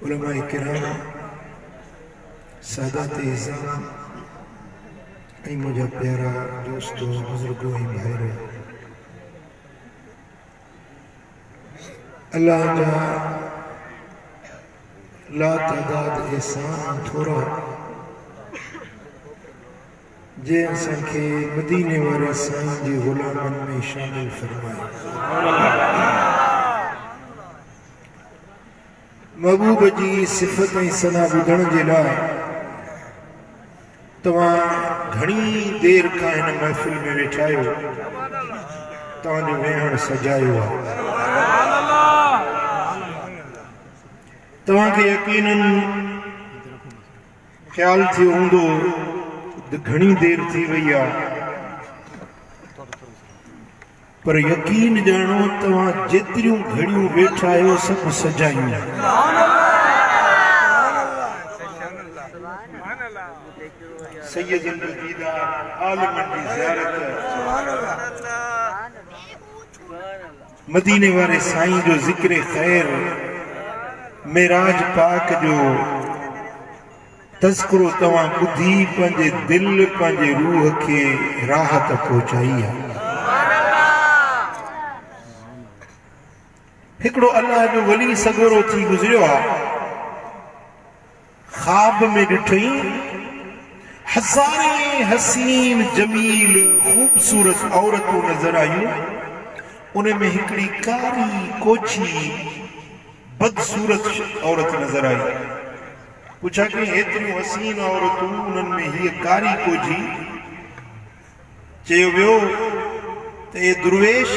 उलमाए किराम, सादात इज़्ज़ाम ऐं मुझा प्यारा दोस्तों, बुजुर्गों ऐं भाइरो, अल्लाह जा लातादाद एहसान थोड़ा जे असांखे मदीने वारे साईं जे गुलामन में शामिल फरमाए। महबूब जी सिफ़त ऐं सना ॿुधण जे लाइ तव्हां घणी देर खां हिन महफ़िल में वेठा आहियो। तव्हांजो वेहण सजायो आहे। तव्हांखे यकीनन ख्याल थियो हूंदो त घणी देर थी वई आहे, पर यकीन ॼाणो तव्हां जेतिरियूं घड़ियूं वेठा आहियो सभु सजायूं। सैयदुल दीदार आलमन जी ज़ियारत, मदीने वारे साईं जो ज़िक्र ख़ैर, मेराज पाक जो तज़किरो तव्हां ॿुधी पंहिंजे दिल पंहिंजे रूह खे राहत पहुचाई आहे। हिकिड़ो अल्लाह जो वली सगोरो थी गुज़रियो आहे। ख्वाब में ॾिठई हज़ारे हसीन जमील ख़ूबसूरत औरतूं नज़र आयूं। उन में हिकिड़ी कारी कोछी बदसूरत औरत नज़र आई। पुछा कि एतिरियूं हसीन औरतूं, उन्हनि में हीअ कारी कोझी। चयो वियो त ए दुर्वेश,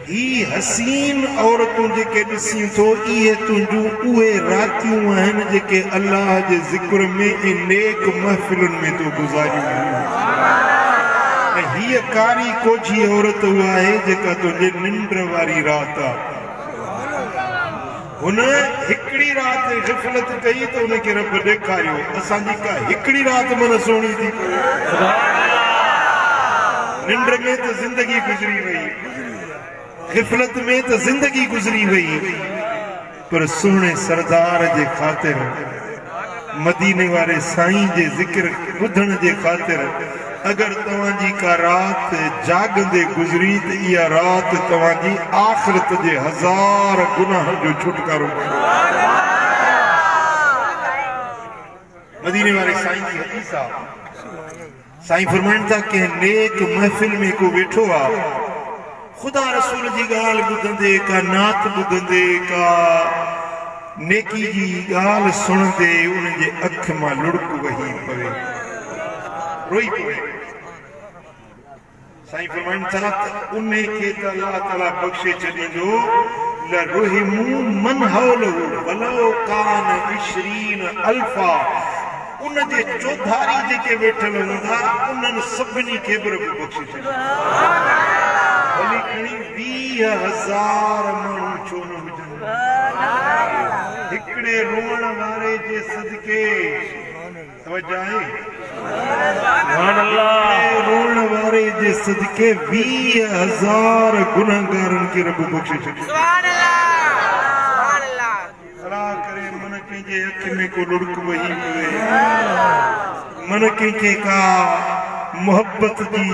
ही हसीन औरतूं जेके ॾिसी थो, इहे तुंहिंजूं उहे रातियूं आहिनि जेके अल्लाह जे ज़िक्र में ऐं नेक महफ़िलुनि में तो गुज़ारियूं आहिनि। ऐं हीअ कारी कोझी औरत उहा आहे जेका तुंहिंजे निंड वारी राति आहे। हुन हिकिड़ी राति ग़फ़लत कई त हुनखे रब ॾेखारियो असांजी का हिकिड़ी राति मन सोणी थी पए। निंड में त ज़िंदगी गुज़री वई, ग़फ़लत में त ज़िंदगी गुज़री वई, पर सुहिणे सरदार जे ख़ातिर, मदीने वारे साईं जे ज़िक्र ॿुधण जे ख़ातिर अगर तव्हांजी का रात जागंदे गुज़री त इहा रात तव्हांजी आख़िरत जे हज़ार गुनाह जो छुटकारो। मदीने वारे साईं जी हदीस आहे। साईं फरमाइनि था कि नेक महफ़िल में को वेठो आहे, खुदा रसूल जी ॻाल्हि ॿुधंदे, का नात ॿुधंदे, का नेकी जी ॻाल्हि सुणंदे उनजे अख मां लुड़क वही पवे, रोई पवे। साईं फरमाइनि था त उन खे त अल्लाह ताला बख़्शे छॾींदो। लरुहिमू मन हौलहू वलो कान इशरीन अल्फा। उन जे चौधारी जेके वेठल हूंदा उन्हनि सभिनी खे बि रब बख़्शे छॾींदो। भली खणी 20,000 माण्हू छो न हुजनि, हिकिड़े रोअण वारे जे सदके तवज्जो आहे, रोअण वारे जे सदके 20,000 गुनाहगारनि खे रब बख़्शे छॾींदो। अल्लाह करे मन कंहिंजे अख में को लुड़क वही पवे, मन कंहिंखे का मोहब्बत जी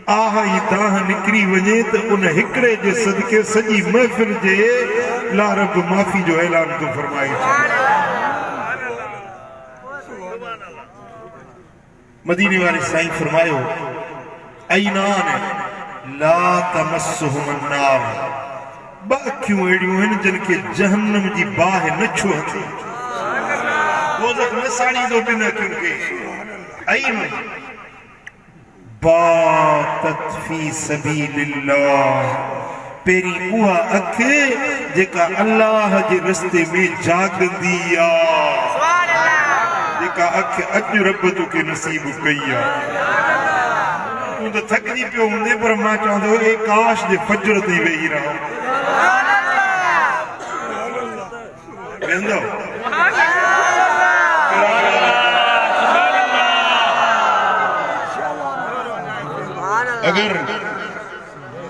आह ई दाह निकिरी वञे त उन हिकिड़े जे सदके सॼी महफ़िल जे ला रब माफ़ी जो ऐलान तो फरमाए। मदीने वाले साईं फरमायो, ऐनान ला तमस्सुहुम अन्नार। ॿ अखियूं अहिड़ियूं आहिनि जिन खे जहन्नम जी बाहि न छुहंदी। दोज़ख न साड़ींदो ॿिनि अखियुनि खे। ऐन बातत फी सबीलिल्लाह। पहिरीं उहा अख जेका अल्लाह जे रस्ते में जागंदी आहे, जेका अख अॼु रब तोखे नसीब कई आहे। तूं त थकिजी पियो हूंदे, पर मां चवंदो ए काश जे फजर ताईं वेही रहो। वेंदो अगर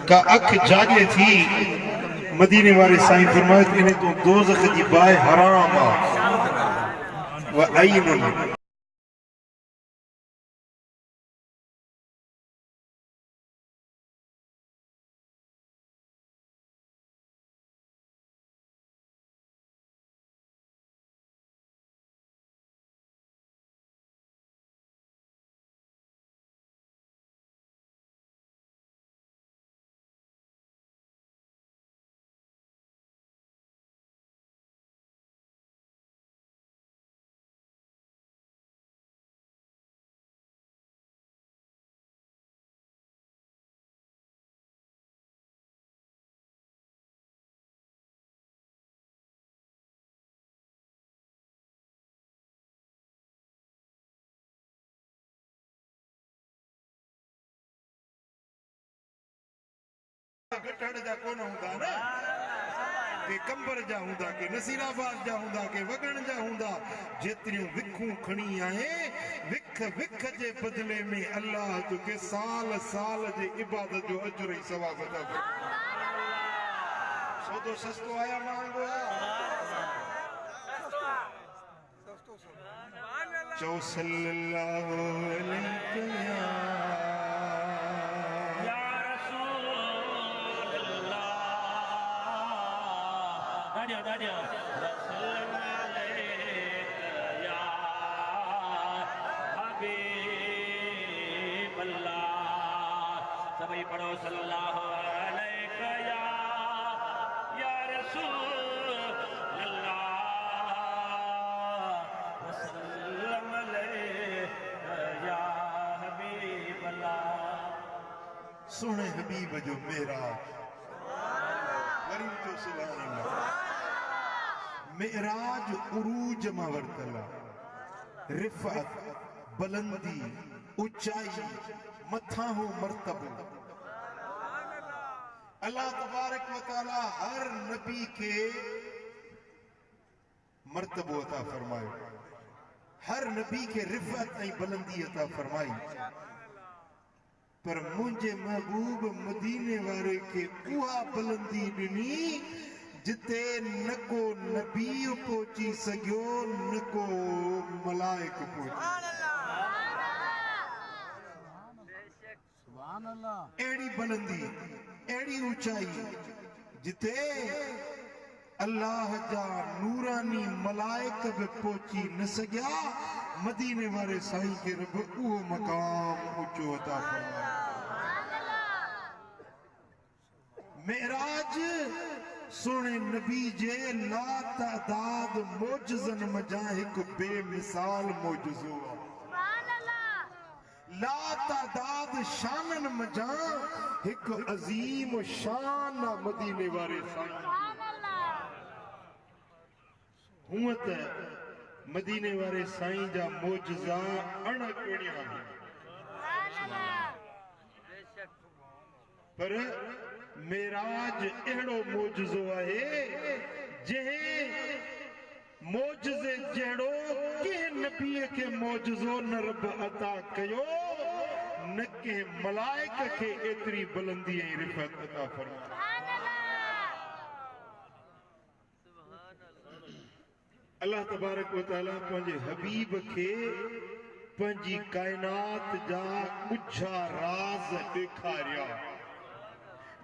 का अख जागे थी मदीने वाले साईं फरमाए कि इन्हें तो दोज़ख की बाय हराम आ व अयनुन गठड़ जा कोन हुंदा न के कंबर जा हुंदा के नसीराबाद जा हुंदा के वगण जा हुंदा जेतिरियूं विखूं खणी आए विख विख जे बदले में अल्लाह तोखे साल साल जे इबादत जो अजर ऐं सवाब अता करे सौदो सस्तो आया मांगो चौ सल्लल्लाहु अलैहि सभी पढ़ो सल्लल्लाहु अलैहि या रसूल अल्लाह वसल्लम अलैका या हबीब अल्लाह सोने हबीब जो मेरा गरीब जो सुभान अल्लाह मेराज उरूज मां वरतला रिफत बुलंदी ऊंचाई मथा हो मर्तबो अल्लाह तबारक व तआला हर नबी के मर्तबो अता फरमायो हर नबी के रिफत ऐं बुलंदी अता फरमाई पर मुझे महबूब मदीने वाले के उहा बुलंदी ॾिनी जिते न को नबी पहुची सघियो न को मलाइक पहुची एड़ी बुलंदी एड़ी ऊंचाई जिते अल्लाह जा नूरानी मलाइक भी पहुची न सघिया मदीने वाले साईं के रब उहो मकाम ऊंचो अता फरमायो मेराज सोने नबी जे ला तादाद मोजज़न मजा एक बेमिसाल मोजज़ो ला तादाद शानन मजा एक अजीम शान मदीने वाले साईं हुआ त मदीने वाले साईं जा मोजज़ा अणकणिया पर मेराज एड़ो मोजज़ो आहे जंहिं मोजज़े जहिड़ो कंहिं नबीअ खे मोजज़ो न रब अता कयो न कंहिं मलाइक खे एतिरी बुलंदी ऐं रिफ़त अता फरमाई अल्लाह तबारक व तआला पंहिंजे हबीब खे पंहिंजी कायनात जा ॻुझा राज़ ॾेखारिया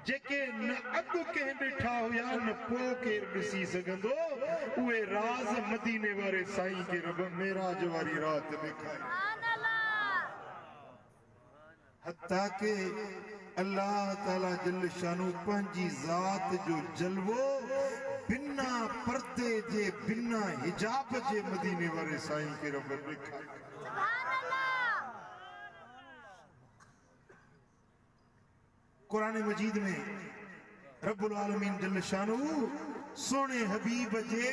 जेके न अॻु कंहिं ॾिठा हुया न पोइ केरु ॾिसी सघंदो उहे राज़ मदीने वारे साईं खे रब मेराज वारी रात ॾेखारी हत्ता के अल्लाह ताला जल शानू पंहिंजी ज़ात जो जलवो बिना पर्दे जे बिना हिजाब जे मदीने वारे साईं खे रब ॾेखारी कुरान मजीद में रब्बुल आलमीन जल शानू सोने हबीब जे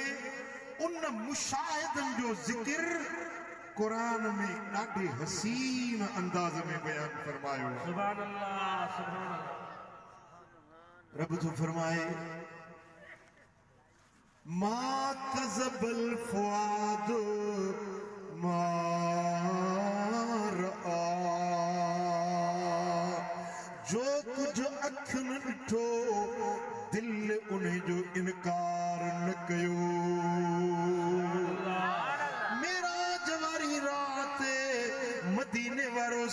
उन मुशाहिदन जो जिक्र कुरान में ॾाढे हसीन अंदाज में बयान फरमायो सुभान अल्लाह सुभान रब तो फरमाए मा कज़बल फुआद मा रआ जो कुछ अख न ॾिठो दिल उन्हें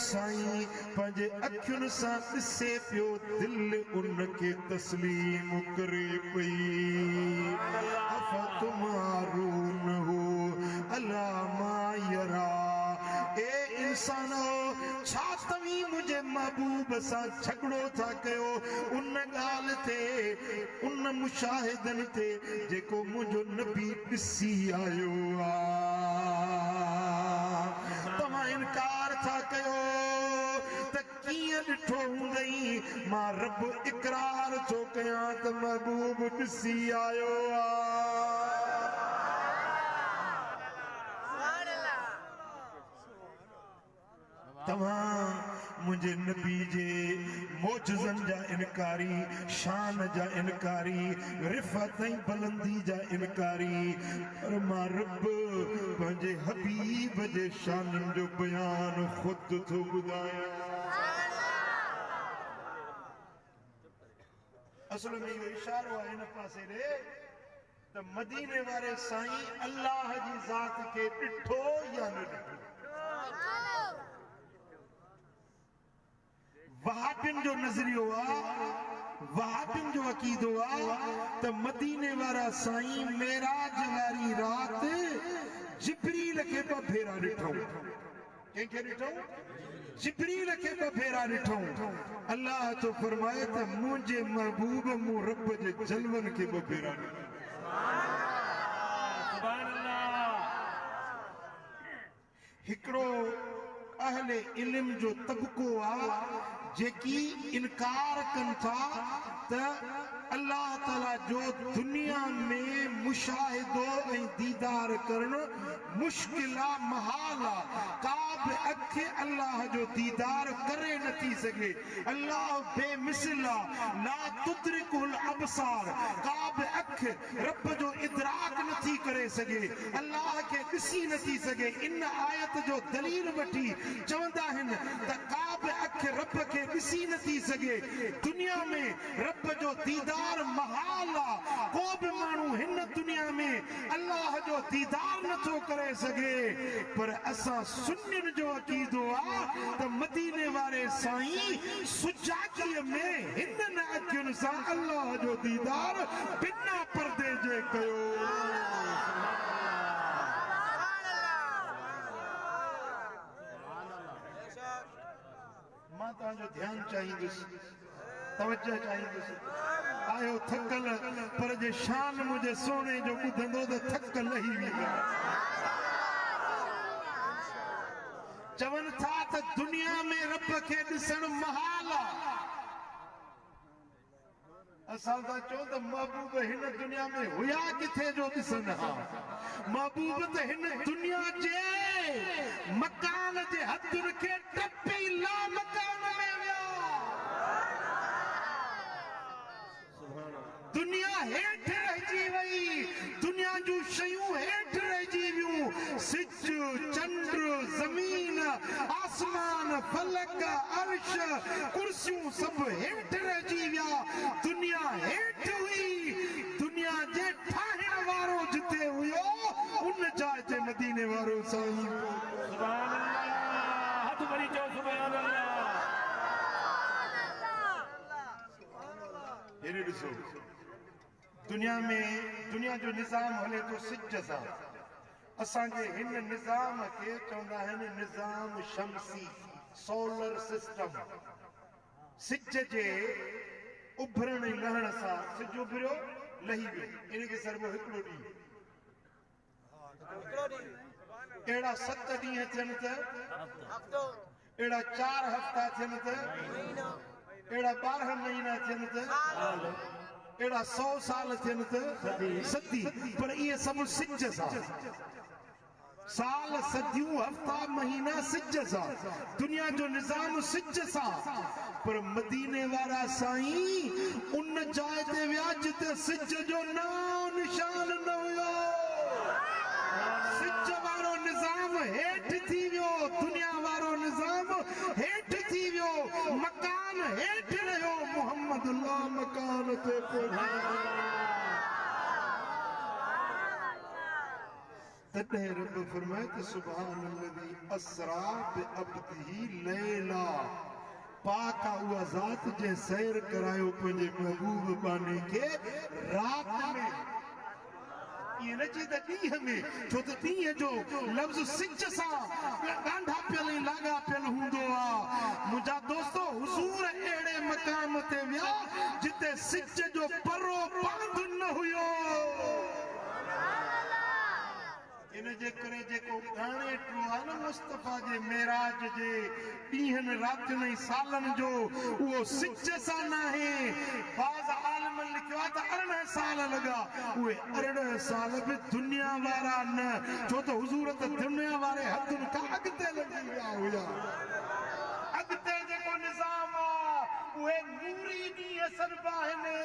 साईं पंहिंजे अखियुनि सां ॾिसे पियो दिलि उनखे तस्लीम करे पई अफतुमारूनहु अला मा यरा ए इंसानो छा तव्हीं मुंहिंजे महबूब सां झगड़ो था कयो उन ॻाल्हि ते उन मुशाहिदनि ते जेको मुंहिंजो नबी ॾिसी आयो आहे तव्हां इनकार था कयो त कीअं ॾिठो हूंदई मां रब इकरार थो कयां त महबूब ॾिसी आयो आहे तव्हां मुंहिंजे नबी जे मौजज़नि जा इनकारी शान जा इनकारी रिफ़त ऐं बुलंदी जा इनकारी पर मां रब पंहिंजे हबीब जे शाननि जो बयान ख़ुदि थो ॿुधायां असल में इहो इशारो आहे हिन पासे ॾे त मदीने वारे साईं अल्लाह जी ज़ात खे ॾिठो या न ॾिठो वहाबियुनि जो नज़रियो आहे वहाबियुनि जो अक़ीदो आहे त मदीने वारा साईं मेराज वारी राति जिब्रील खे ॿ भेरा ॾिठो कंहिंखे ॾिठो जिब्रील खे ॿ भेरा ॾिठो अल्लाह तो फरमाए त मुंहिंजे महबूब मूं रब जे जलवनि खे ॿ भेरा ॾिठो हिकिड़ो अहले इल्म जो तबको आहे जेकी इनकार कनि था त अल्लाह ताला जो दुनिया में मुशाहिदो ऐं दीदार करणु मुश्किल आहे महाल आहे का बि अख अल्लाह जो दीदार करे नथी सघे अल्लाह बेमिसल आहे ला तुद्रिकुल अबसार का बि अख रब जो इदराक नथी करे सघे अल्लाह खे ॾिसी नथी सघे इन आयत जो दलील वठी चवंदा आहिनि त का बि अख रब खे ॾिसी नथी सघे दुनिया में रब जो दीदार महाल आहे को बि माण्हू हिन दुनिया में अल्लाह जो दीदार नथो करे सघे पर असां सुन्नियुनि जो अक़ीदो आहे त मदीने वारे साईं सुजाॻीअ में हिननि अखियुनि सां अल्लाह जो दीदार बिना पर्दे जे कयो मां तव्हांजो ध्यानु चाहींदुसि तवजह चाहींदुसि आयो थकल पर जे शान मुंहिंजे सोने जो ॿुधंदो त थक लही वेंदा चवनि था त दुनिया में रब खे ॾिसणु महाल आहे असां था चऊं त महबूब हिन दुनिया में हुया किथे जो ॾिसनि हा महबूब त हिन दुनिया जे मकान जे हथुनि खे टपी ला मकान में विया दुनिया हेठि रहिजी वई दुनिया जूं शयूं हेठि रहिजी वियूं सिज चंड ज़मीन आसमान फलक अर्श कुर्सियूं सभु हेठि रहिजी विया दुनिया हेठि हुई दुनिया जे ठाहिण वारो जिते हुयो उन जाइ ते मदीने वारो साईं सुभान अल्लाह हथ भरी चओ सुभान अल्लाह हेॾे ॾिसो दुनिया में दुनिया जो निज़ाम हले थो सिज सां असांजे हिन निज़ाम खे चवंदा आहिनि निज़ाम शमसी सोलर सिस्टम सिज जे उभरण ऐं लहण सां सिज उभरियो लही वियो इनखे सरबो हिकिड़ो ॾींहुं अहिड़ा 7 ॾींहं थियनि त अहिड़ा 4 हफ़्ता थियनि त अहिड़ा 12 महीना थियनि त अहिड़ा 100 साल थियनि त सदी पर इहे सभु सिज सां साल सदियूं हफ़्ता महीना सिज सां दुनिया जो निज़ाम सिज सां पर मदीने वारा साईं उन जाइ ते विया जिते सिज जो नाम निशान न हुयो सिज वारो निज़ाम हेठि थी वियो दुनिया वारो निज़ाम हेठि थी वियो मकान हेठि रहियो मोहम्मद अल्लाह मकान ते तॾहिं रब फरमाए त सुभान अल्लज़ी असरा बिअब्दिही लैला, पाक आहे उहा ज़ात जंहिं सैर करायो पंहिंजे महबूब बाने खे रात में। ये न चई त ॾींहं में, छो त ॾींहं जो लफ़्ज़ सिज सां ॻांढा पियल ऐं लाॻा पियल हूंदो आहे। मुंहिंजा दोस्तो, हुज़ूर अहिड़े मक़ाम ते विया जिते सिज जो परो बांध न हुयो। इन जे करे जेको गाणे टो आहे न मुस्तफ़ा जे मेराज जे ॾींहंनि रातियुनि ऐं सालनि जो, उहो सिज सां न आहे। बाज़ आलिमनि लिखियो आहे त 18 साल लॻा, उहे 18 साल बि दुनिया वारा न, छो त हुज़ूर त दुनिया वारे हथुनि खां अॻिते लॻी विया हुया। अॻिते जेको निज़ाम आहे उहे नूरी ॾींहं सॾिबा आहिनि।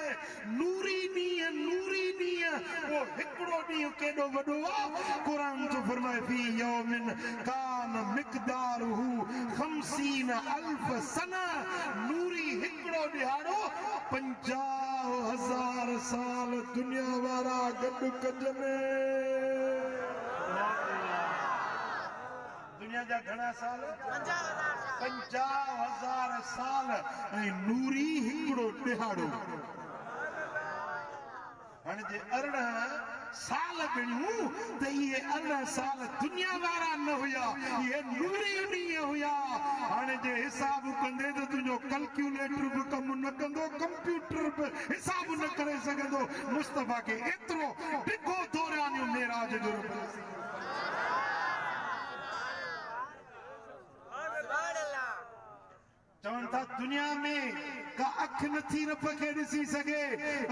नूरी ॾींहं, नूरी ॾींहं, उहो हिकिड़ो ॾींहुं केॾो वॾो आहे। क़ुरान जो फरमाए फी यौमिन कान मिक़दारुहु 50,000 सना। नूरी हिकिड़ो ॾिहाड़ो 50,000 साल दुनिया वारा गॾु कजनि। दुनिया जा घणा साल? 50,000 साल ऐं नूरी हिकिड़ो ॾिहाड़ो। हाणे जे 18 साल ॻणियूं त इहे 18 साल दुनिया वारा न हुया, इहे नूरी ॾींहं हुया। हाणे जे हिसाब कंदे त तुंहिंजो कैलकुलेटर बि कमु न कंदो, कंप्यूटर बि हिसाब न करे सघंदो। मुस्तफ़ा खे एतिरो डिघो दौरानियो मेराज जो। चवनि था दुनिया में का अखि नथी रब खे ॾिसी सघे।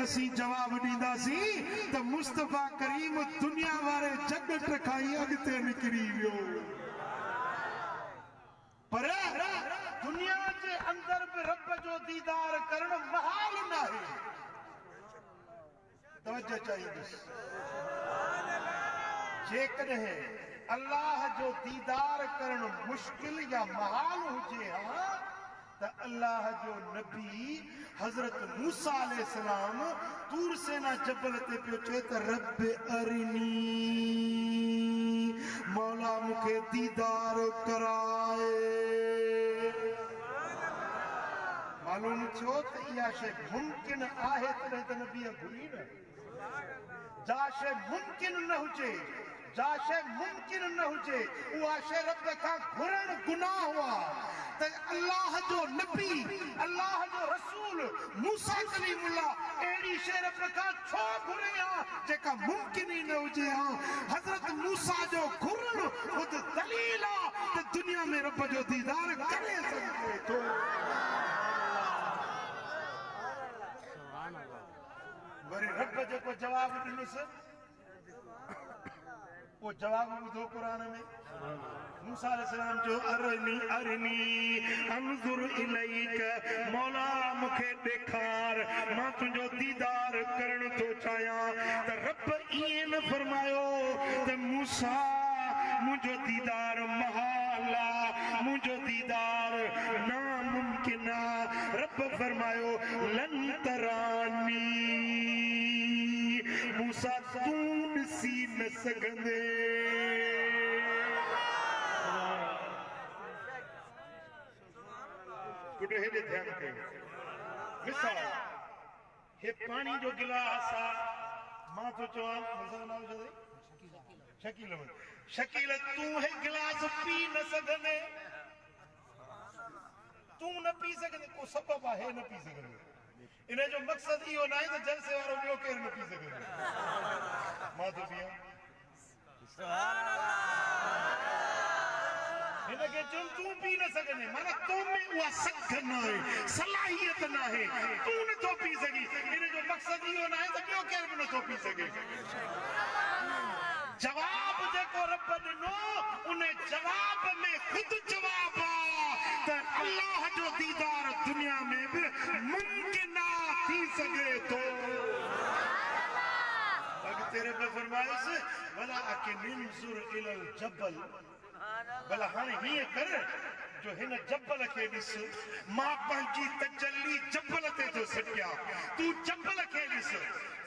असीं जवाब ॾींदासीं त मुस्तफ़ा करीम दुनिया वारे जगत खां ई अॻिते निकिरी वियो। पर दुनिया जे अंदर बि रब जो दीदार करणु महाल न आहे। तवजो चाहींदुसि, जेकॾहिं अल्लाह जो दीदार करणु मुश्किल या महाल हुजे हा त अल्लाह जो नबी हज़रत मूसा अलैहिस्सलाम तूर सेना जबल ते पियो चए त रब अरिनी, मौला मूंखे दीदार कराए। मालूम थियो त इहा शइ मुमकिन आहे, तॾहिं त नबी घुरी न। जा शइ मुमकिन न हुजे, जा शइ मुमकिन न हुजे, उहा शइ रब खां घुरण गुनाह हुआ। त अल्लाह जो नबी, अल्लाह जो रसूल मूसा कलीमुल्लाह अहिड़ी शइ रब खां छो घुरे हा जेका मुमकिन ई न हुजे हा। हज़रत मूसा जो घुरण ख़ुदि दलील आहे त दुनिया में रब जो दीदार करे सघे थो। वरी रब जेको जवाब ॾिनुसि, वो जवाब ॿुधो क़ुरान में। मूसा अलैहिस्सलाम जो अरनी अरनी अंजुर इलैक, मौला मूंखे ॾेखार, मां तुंहिंजो दीदार करण थो चाहियां। त रब ईअं न फरमायो त मूसा मुंहिंजो दीदार महाल आहे, मुंहिंजो दीदार नामुमकिन आहे। रब फरमायो लन तरानी, मूसा तूं ॾिसी न सघंदे। पुट हेॾे ध्यानु कयो। मिसाल, हे पाणी जो गिलास आहे, मां थो चवां शकील, शकील तूं हे गिलास पी न सघंदे, तूं न पी सघंदे, को सबब आहे न पी सघंदे। इन जो मक़सद इहो न आहे त जलसे वारो ॿियो केरु न पी सघंदो। मां थो पियां, हिनखे चुन तूं पी न सघंदे, माना तो में उहा सख न आहे, सलाहियत न आहे, तूं नथो पी सघीं। इन जो मक़सद इहो न आहे त ॿियो केरु बि नथो पी सघे। जवाब जेको रब ॾिनो, उन जवाब में ख़ुदि जवाब आहे त अल्लाह जो दीदार दुनिया में बि मुमकिन थी सघे थो। अॻिते रब फरमायुसि भला अके निंजुर इलल जबल, भला हाणे हीअं कर जो हिन जबल खे ॾिस, मां पंहिंजी तजल्ली जबल ते थो सटियां, तूं जबल खे ॾिस।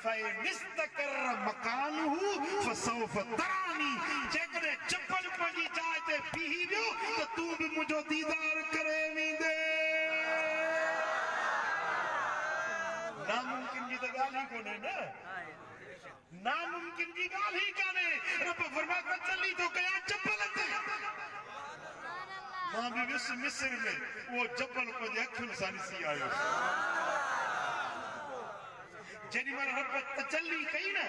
फइनिस्तकर मकानुहु फसौफ तरानी, जेकॾहिं चपल पंहिंजी जाइ ते बीही वियो त तूं बि मुंहिंजो दीदार करे वेंदे। नामुमकिन जी त ॻाल्हि ई कोन्हे न, नामुमकिन जी ॻाल्हि ई कान्हे। रब फरमाए तसल्ली थो कयां चपल ते। मां बि वियुसि मिस्र में, उहो चपल पंहिंजे अखियुनि सां ॾिसी आयो। जेॾी महिल रब तसल्ली कई न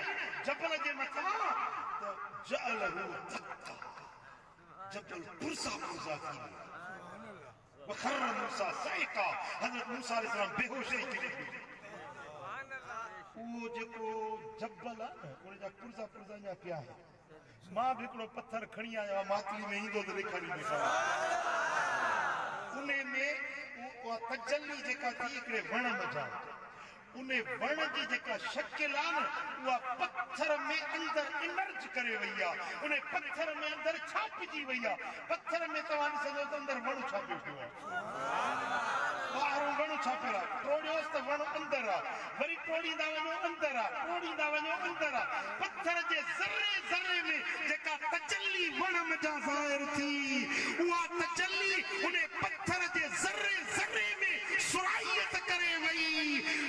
जबल जे मथां त जअलहु दक्का, जबल पुरसा पुरसा थी वियो। वखर मूसा साइका, हज़रत मूसा अलैहिस्सलाम बेहोश थी किरी पियो। उहो जेको जबल आहे न उन जा पुरसा पुरसा जा पिया आहिनि। मां बि हिकिड़ो पत्थर खणी आयो मातली में ईंदो त ॾेखारींदो। उन में उहा तजल्ली जेका थी हिकिड़े वण मथां, उन वण जी जेका शकिल आहे न उहा पत्थर में अंदर इमर्ज करे वई आहे। उन पत्थर में अंदर छापिजी वई आहे। पत्थर में तव्हां ॾिसंदो त अंदर वण छापियो पियो आहे। ॿाहिरों वण छापियल आहे, टोड़ियोसि त वण अंदर आहे, वरी टोड़ींदा वञो अंदर आहे, टोड़ींदा वञो अंदर आहे। पत्थर जे ज़रे ज़रे में जेका तजल्ली वण मथां ज़ाहिर थी, उहा तजल्ली उन पत्थर जे ज़रे ज़रे में सुराहियत करे वई।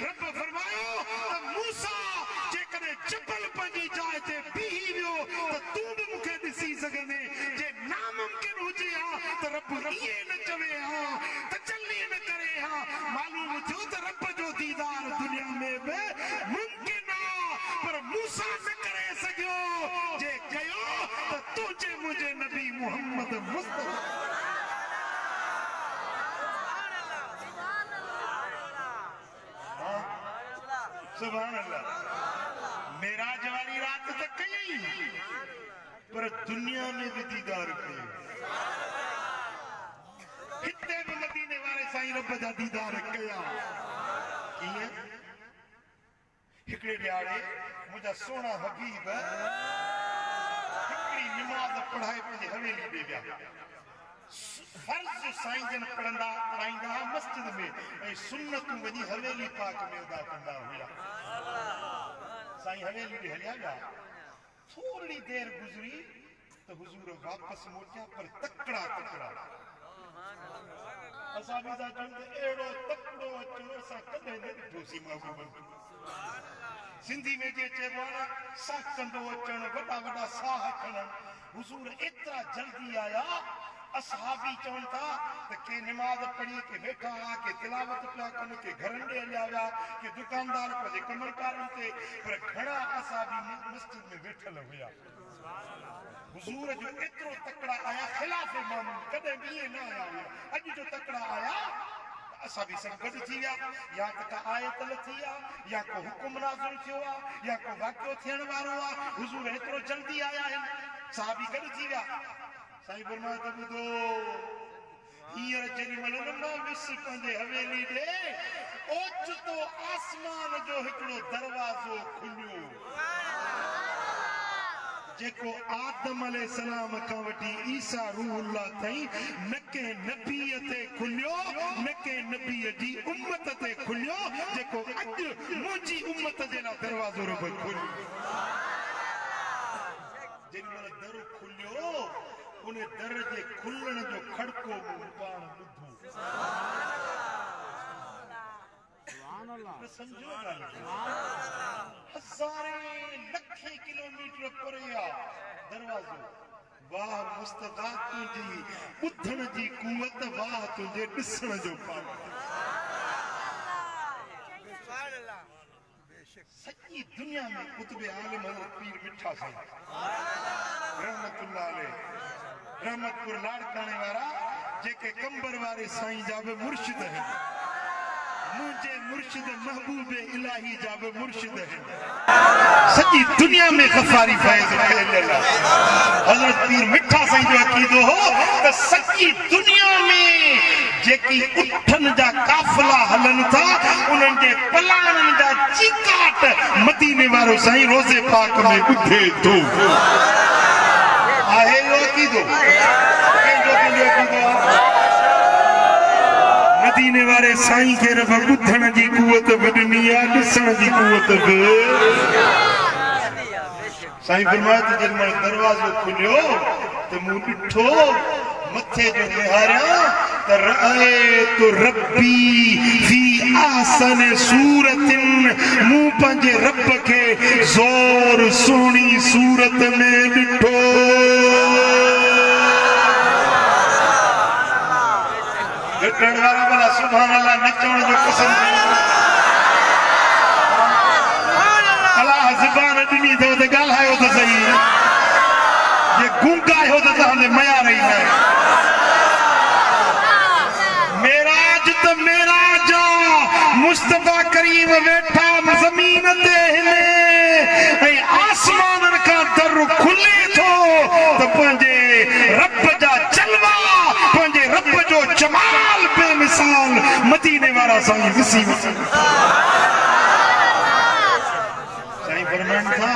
रब फरमायो त मूसा जेकॾहिं चपल पंहिंजी जाइ ते बीही वियो त तूं बि मूंखे ॾिसी सघंदे। जे नामुमकिन हुजे हा त रब इहे न चवे हा, तजल्ली न करे हा। मालूम थियो त रब जो दीदार दुनिया में बि मुमकिन आहे, पर मूसा न करे सघियो। जे कयो त तुंहिंजे मुंहिंजे नबी मुहम्मद मुस्तफा सुभान अल्लाह। मेराज वाली रात त कई, पर दुनिया में भी दीदार कयो। हिते भी मदीने वाले साईं रब जा दीदार कया। कीअं? हिकिड़े ॾियारे मुंहिंजा सोना हबीब हिकिड़ी निमाज़ पढ़ाए पंहिंजी हवेली में विया। फर्ज़ साईं जन पढ़ाईंदा हुआ मस्जिद में, ऐं सुन्नतूं वञी हवेली पाक में अदा कंदा हुआ। साईं हवेली में हलिया विया। थोड़ी देर गुज़री तो हुजूर वापस मोटिया, पर तकड़ा तकड़ा। असां बि था चऊं त अहिड़ो तकड़ो अचो असां कॾहिं न ॾिठोसीं महबूब। सिंधी में जे चइबो आहे न साह कंदो अचण, वॾा वॾा साह खणण। हुजूर एतिरा जल्दी आया। असहाबी चवनि था त के निमाज़ पढ़ी के वेठा हुआ, के तिलावत पिया कनि, के घरनि ॾे हलिया विया, के दुकानदार पंहिंजे कमरकारनि ते, पर घणा असहाबी मस्जिद में वेठल हुया। हुजूर जो एतिरो तकड़ा आया, ख़िलाफ़े मामूल कॾहिं बि ईअं न आया हुया। अॼु जो तकड़ा आया असां बि सभु गॾु थी विया। या त का आयत लथी आहे, या को हुकुम नाज़िल थियो आहे, या को वाक़ियो थियण वारो आहे। हुजूर एतिरो जल्दी आया आहिनि, साहबी गॾु थी विया। साईं फरमाए त ॿुधो, हींअर जेॾी महिल न मां वियुसि पंहिंजे हवेली ॾे, ओचितो आसमान जो हिकिड़ो दरवाज़ो खुलियो, जेको आदम अलैहिस्सलाम खां वठी ईसा रूहुल्लाह ताईं न के नबीअ ते खुलियो, न के नबीअ जी उम्मत ते खुलियो, जेको अॼु मुंहिंजी उम्मत जे लाइ दरवाज़ो रब खोलियो। जेॾी महिल दर खुलियो, उन दर जे खुलण जो खड़को मूं पाण ॿुधो। समझो हज़ारे लखे किलोमीटर परे आहे दरवाज़ो। वाह मुस्तफा तुंहिंजी ॿुधण जी कुवत, वाह तुंहिंजे ॾिसण जो पावर। सॼी दुनिया में कुतुबे आलिम हज़रत पीर मिठा साईं रहमतुल्लाह अलैह, रहमतपुर लाड़काने वारा, जेके कंबर वारे साईं जा बि मुर्शिद आहिनि, मुझे मुर्शिद महबूब इलाही जा बि मुर्शिद आहिनि। सॼी दुनिया में गफ़ारी फैज़ हज़रत पीर मिठा साईं जो अक़ीदो हो त सॼी दुनिया में जेकी उठनि जा काफ़िला हलनि था, उन्हनि जे पलाणनि जा चीकाट मदीने वारो साईं रोज़े पाक में ॿुधे थो। आहे इहो अक़ीदो? कंहिंजो अक़ीदो आहे? मदीने वारे साईं खे रब ॿुधण जी कुवत बि ॾिनी आहे, ॾिसण जी कुवत बि। साईं फरमाया तो जब मैं दरवाजो खुलियो तो मुंह ॾिठो मथे जो निहारिया तो रहे तो रब्बी फी आसन सूरतिन मुंह पंजे रब के जोर सोनी सूरत में ॾिठो। ॾिठण वारा भला सुभान अल्लाह नचण जो कसम अल्लाह ज़ुबान ॾिनी अथव त ॻाल्हायो त सही जे गूंगा आहियो त तव्हांजे मया रही न मेराज मुस्तफा करीम वेठा ज़मीन ते हिले ऐं आसमानन खां दर खुले थो त पंहिंजे रब जा जलवा पंहिंजे रब जो जमाल बेमिसाल मदीने वारा साईं ॾिसी वठनि। साईं फरमाइनि था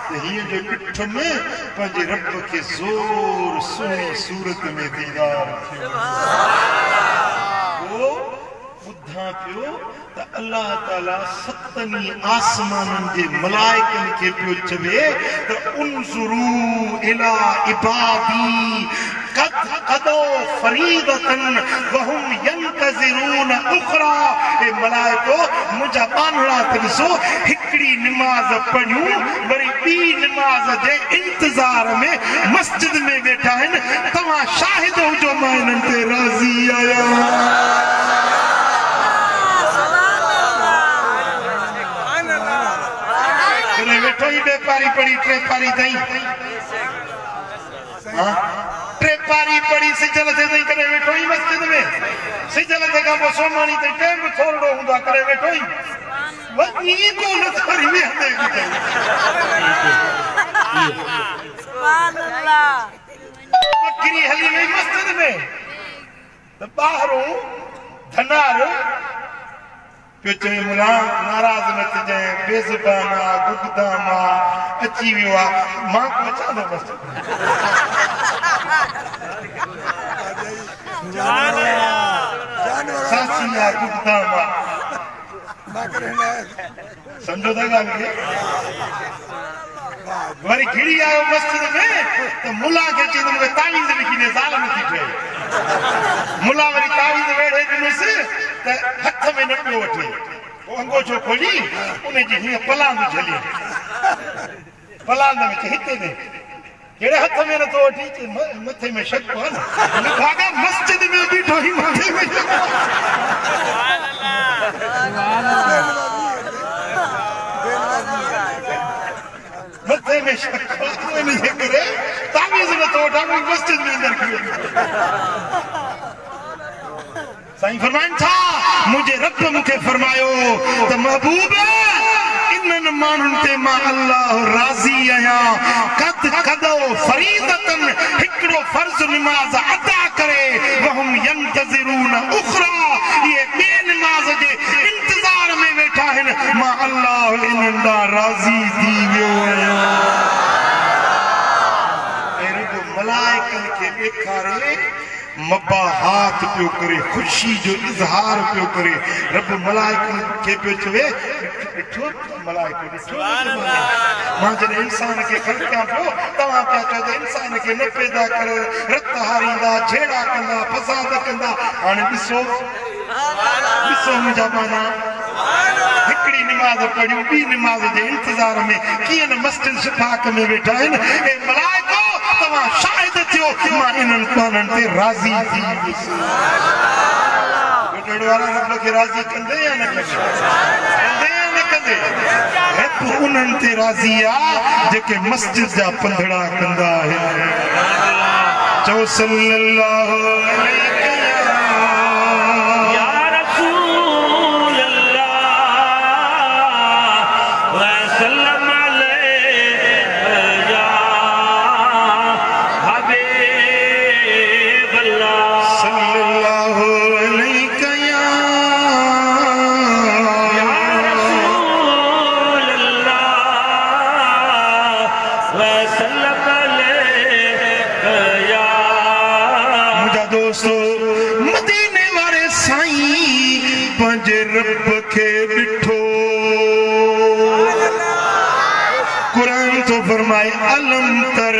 त हीअ जो ॾिठ में पंहिंजे रब खे ज़ोर सुहिणी सूरत में दीदार थियो। ॿुधां पियो त अल्लाह ताला सतनी आसमाननि जे मलाइकनि खे पियो चवे त उनज़ुरू इला इबादी قد قضوا فريضة وهم ينتظرون أخرى اے ملائکو مجھا بانڑا ترسو ہکڑی نماز پڑھیوں وری بی نماز جے انتظار میں مسجد میں بیٹھا ہے تمہاں شاہد ہو جو میں انہن تے راضی آیا کرے بیٹھو ہی بے پاری پڑھی ٹرے پاری دائیں ٹرے پاری پڑھی سجل تھے دائیں کرے بیٹھو ہی مسجد میں سجل تھے کہاں وہ سومانی تے ٹیم تھوڑو ہوں دا کرے بیٹھو ہی وہی کو نتھاری میں ہدے گی جائیں سبحان اللہ مکری حلی میں مسجد میں باہروں دھنار पियो चवे मुला नाराज़ न थिजांइ बेज़ुबाना गुगदामा अची वियो आहे मां को अचां थो बसि सासिया गुगदामा सम्झो था ॻाल्हि खे वरी घिड़ी आयो मस्जिद में त मुला खे चईंदुमि तावीज़ लिखी ॾे ज़ाल नथी ठहे मुला वरी तावीज़ वेड़े ॾिनुसि त हथ में न पियो वठे अंगोछो खोली उन जी हीअं पलांद झली पलांद में हिते ॾे कहिड़े हथ में नथो वठी मथे में शक आहे न भागा मस्जिद में बीठो ही मथे में मथे में शक इन जे करे तावीज़ नथो वठां मस्जिद में अंदर थी साईं फरमाइनि था मुझे रब मुखे फरमायो त महबूब इन्हन माण्हुनि ते मां अल्लाह राज़ी आहियां कद कदो फरीदतन हिकिड़ो फर्ज़ निमाज़ अदा करे वहुम यंतज़िरून उखरा ये ॿिए निमाज़ जे इंतज़ार में वेठा आहिनि मां अल्लाह इन्हनि ॾांहुं राज़ी थी वियो आहियां ऐं रुॻो मलाइकनि खे ॾेखारे मबाहात पियो करे खुशी जो इज़हार पियो करे रब मलाइकनि खे पियो चवे ॾिठो मलाइको ॾिठो मां जॾहिं इंसान खे ख़लक़ियां पियो तव्हां पिया चओ त इंसान खे न पैदा करे रत हारींदा छेड़ा कंदा फसाद कंदा हाणे ॾिसो मुंहिंजा माना हिकिड़ी निमाज़ पढ़ियूं ॿी निमाज़ जे इंतज़ार में कीअं न मस्जिद शिफाक में वेठा आहिनि ऐं मलाइको तव्हां शाहिद थियो मां इन्हनि माण्हुनि ते राज़ी थी वियुसि ॿुधण वारा रब खे राज़ी कंदे या न कंदे रब उन्हनि ते राज़ी आहे जेके मस्जिद जा पंधड़ा कंदा आहिनि चओ सल्लल्लाहु अलैहि फरमाए अलम तर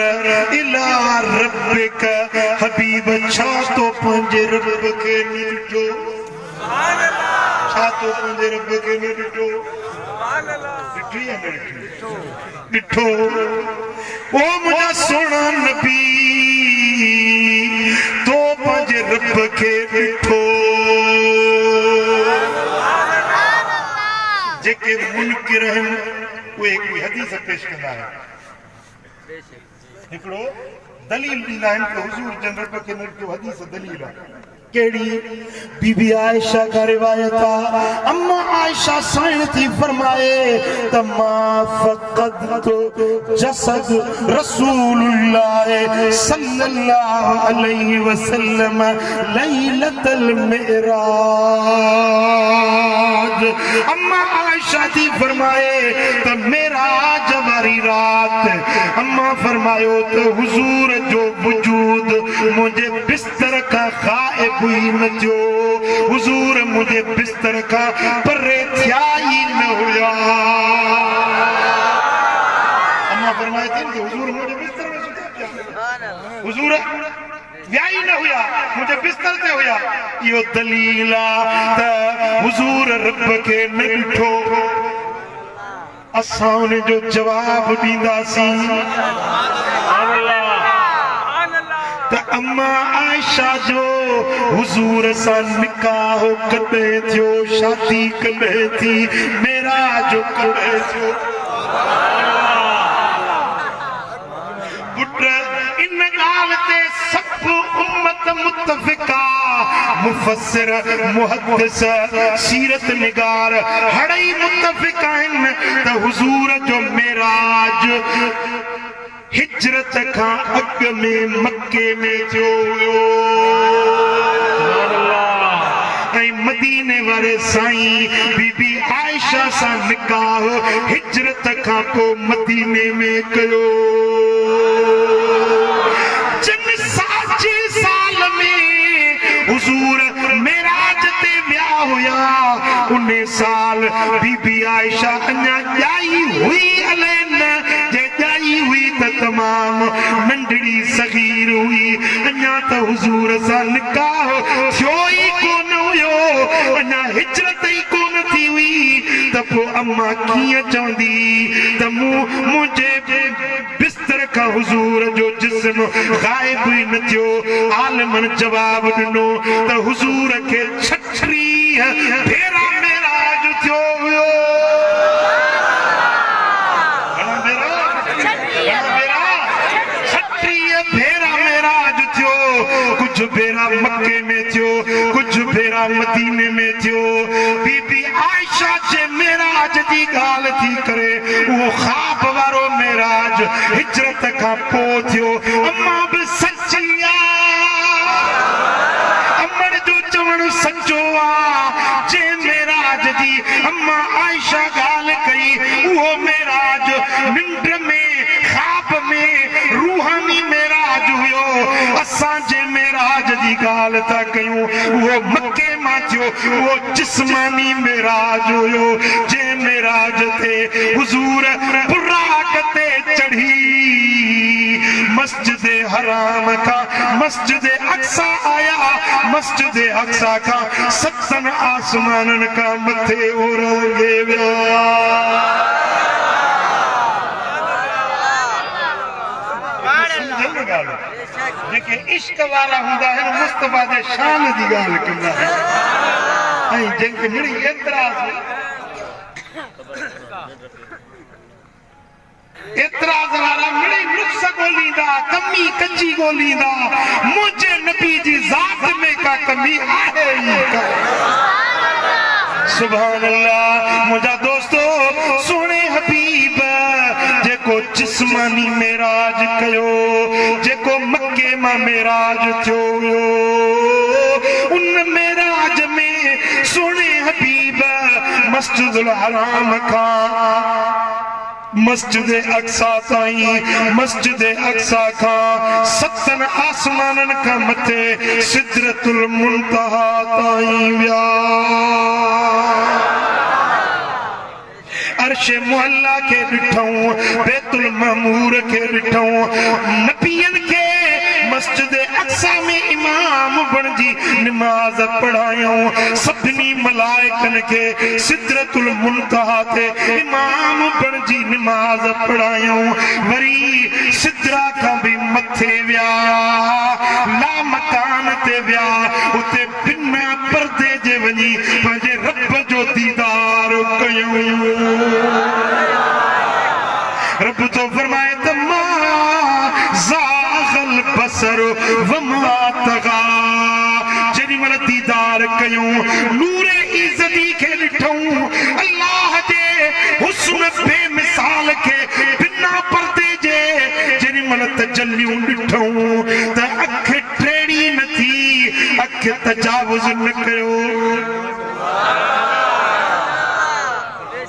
इला रब्बिक हबीब छा तो पंजे रब के निठो छा तो पंजे रब के निठो डिठो ओ मुझा सोना नबी तो पंजे रब के डिठो जेके मुनकिर हैं उहे कोई हदीस पेश कंदा है हिकड़ो दलील ॾींदा आहिनि त हुज़ूर जन रब खे निठो हदीस दलील आहे केड़ी बीबी आयशा का रिवायत है अम्मा आयशा साइन थी फरमाए तमा फकद तो जसद रसूलुल्लाह सल्लल्लाहु अलैहि वसल्लम लैलतल मिराज अम्मा आयशा थी फरमाए तो मेराज वाली रात अम्मा फरमायो तो हुजूर जो वजूद मुझे बिस्तर का खाए हुई न जो हुजूर मुझे बिस्तर का परे थिया ही न हुआ अम्मा फरमाती कि हुजूर मुझे बिस्तर में सुता क्या हुजूर व्याही न हुआ मुझे बिस्तर ते हुआ यो दलील त हुजूर रब के न ॾिठो असां उन जो जवाब ॾींदासीं अम्मा आयशा जो हुजूर सा निकाह कदे थियो शादी कदे थी मेरा जो कदे थियो पुत्र इन गाल ते सब उम्मत मुत्तफिका मुफस्सिर मुहद्दिस सीरत निगार हड़ई मुत्तफिका इन त हुजूर जो मेराज हिजरत का अग में मक्के में जो मदीने वाले साईं बीबी आयशा सा निकाह हिजरत का को मदीने में कयो जिन साचे साल में हुजूर मेराज ते ब्याह हुआ उन्हें साल बीबी आयशा अञा जाई हुई अलैन हुई त तमाम नंढड़ी सगीर हुई अञा त हुजूर सा निकाह थियो ही कोन हुयो अञा हिजरत ही कोन थी हुई त पोइ अम्मा कीअं चवंदी त मुंहिंजे बिस्तर खां हुजूर जो जिस्म गायब ही न थियो आलमन जवाब ॾिनो त हुजूर खे 36 भेरा मेराज थियो हुयो कुछ भेरा मक्के में थियो कुछ भेरा मदीने में थियो बीबी आयशा जे मेराज दी गाल थी करे वो ख्वाब वारो मेराज हिजरत का पो थियो अम्मा भी सच्चिया अमर जो चवण सच्चो आ जे मेराज दी अम्मा आयशा गाल कई वो मेराज निंड में ख्वाब में रूहानी मेराज हुयो असां जे मेराज दी गाल था कयूं वो मक्के मां थियो वो जिस्मानी मेराज हुयो जे मेराज ते हुजूर बुराक ते चढ़ी मस्जिद हराम का मस्जिद अक्सा आया मस्जिद अक्सा का 7 आसमानन का मथे ओरंगे विया जेके इश्क वाला हुंदा है मुस्तफा दे शान दी गाल कंदा है ऐं जंहिंखे मिड़ी एतराज वाला मिड़ी नुक्स ॻोल्हींदा कमी कची ॻोल्हींदा मुंहिंजे नबी जी ज़ात में का कमी आहे ई सुभान अल्लाह मुंहिंजा दोस्तो सोने हबीब जेको जिस्मानी मेराज कयो जेको मक्के मां मेराज थियो उन मेराज में सोने हबीब मस्जिदुल हराम का मस्जिद अक्सा ताईं मस्जिद अक्सा का 7 आसमानन का मथे सिदरतुल मुंतहा ताईं विया अर्श मुअल्ला के ॾिठऊं, बैतुल मामूर के ॾिठऊं, नबियन के मस्जिद अक्सा में इमाम बणजी नमाज पढ़ायूं, सभिनी मलाइकन के सिदरतुल मुंतहा ते इमाम बणजी नमाज पढ़ायूं, वरी सिदरा खां भी मथे विया, ला मकान ते विया, उते बिना पर्दे जे वञी पंहिंजे रब जो दीदार कयूं। रब तो फरमाए त ज़ाग़ल बसर वमा तग़ा, जेॾी महिल दीदार कयूं, नूरे इज़्ज़ती खे ॾिठऊं, अल्लाह जे हुस्न बेमिसाल खे बिना पर्दे जे जेॾी महिल तजल्लियूं ॾिठऊं त अख टेड़ी न थी, अख तजावुज़ न कयो।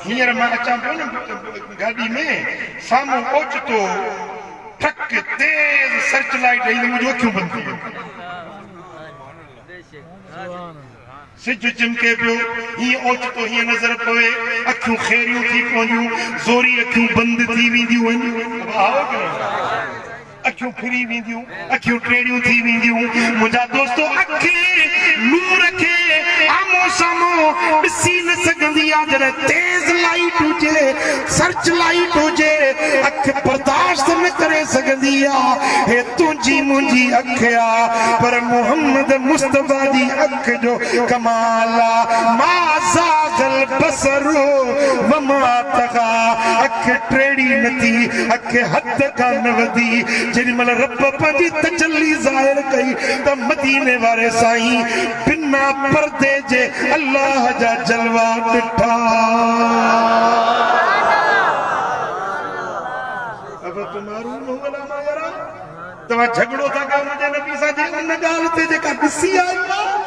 हींअर मां अचां पियो न गाॾी में, साम्हूं ओचितो ठक तेज़ सर्च लाइट आई, मुंहिंजूं अखियूं बंदि थी वियूं, सिज चिमके पियो, हीअं ओचितो हीअं नज़र पवे, अखियूं खेरियूं थी पवंदियूं, ज़ोरी अखियूं बंदि थी वेंदियूं आहिनि, अखियूं फिरी वेंदियूं, अखियूं टेड़ियूं थी वेंदियूं। मुंहिंजा दोस्तो, अखि नूर खे आमो साम्हूं ॾिसी न सघंदी आहे, जॾहिं तेज़ लाइट हुजे, सर्च लाइट हुजे, अख बर्दाश्त न करे सघंदी आहे। हे तुंहिंजी मुंहिंजी अख आहे, पर मोहम्मद मुस्तफ़ा जी अख जो कमाल आहे। मा ज़ाग़ल बसर वमा तग़ा, अख टेड़ी न थी, अख हद खां न वधी। जेॾी महिल रब पंहिंजी तजल्ली ज़ाहिर कई त मदीने वारे साईं बिना पर्दे जे अल्लाह जा जलवा ॾिठा। अब तुम्हारू तव्हां झगड़ो था कयो मुंहिंजे नबी सां जे उन ॻाल्हि ते जेका ॾिसी आई आहे,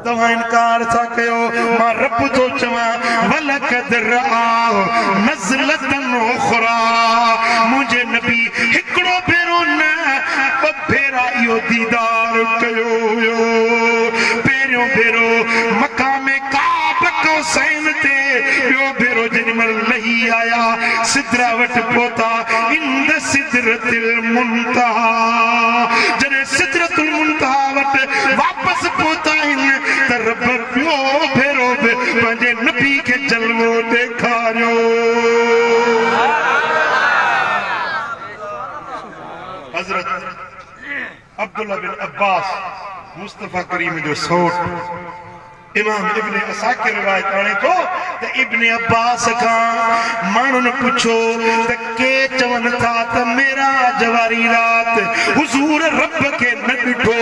तव्हां इनकार था कयो। मां रब थो चवां, वलक़द रआहु नज़लतन उख़रा, मुंहिंजे नबी हिकिड़ो भेरो न ॿ भेरा इहो दीदार कयो हुयो। पहिरियों भेरो मक़ामे काब कौसैन ते, ॿियो भेरो जेॾी महिल लही आया सिदरा वटि पहुता, इंद सिदरतिल मुंतहा, जॾहिं सिदरतुल मुंतहा वटि वापसि पहुता आहिनि त रब ॿियो भेरो बि पंहिंजे नबी खे जलवो ॾेखारियो। हज़रत अब्दुल्ला बिन अब्बास मुस्तफ़ा करीम जो सौट, इमाम इब्न असाकिर रिवायत आणे थो त इब्न अब्बास खां माण्हुनि पुछो त के चवनि था त मेराज वारी रात हुज़ूर रब खे न ॾिठो,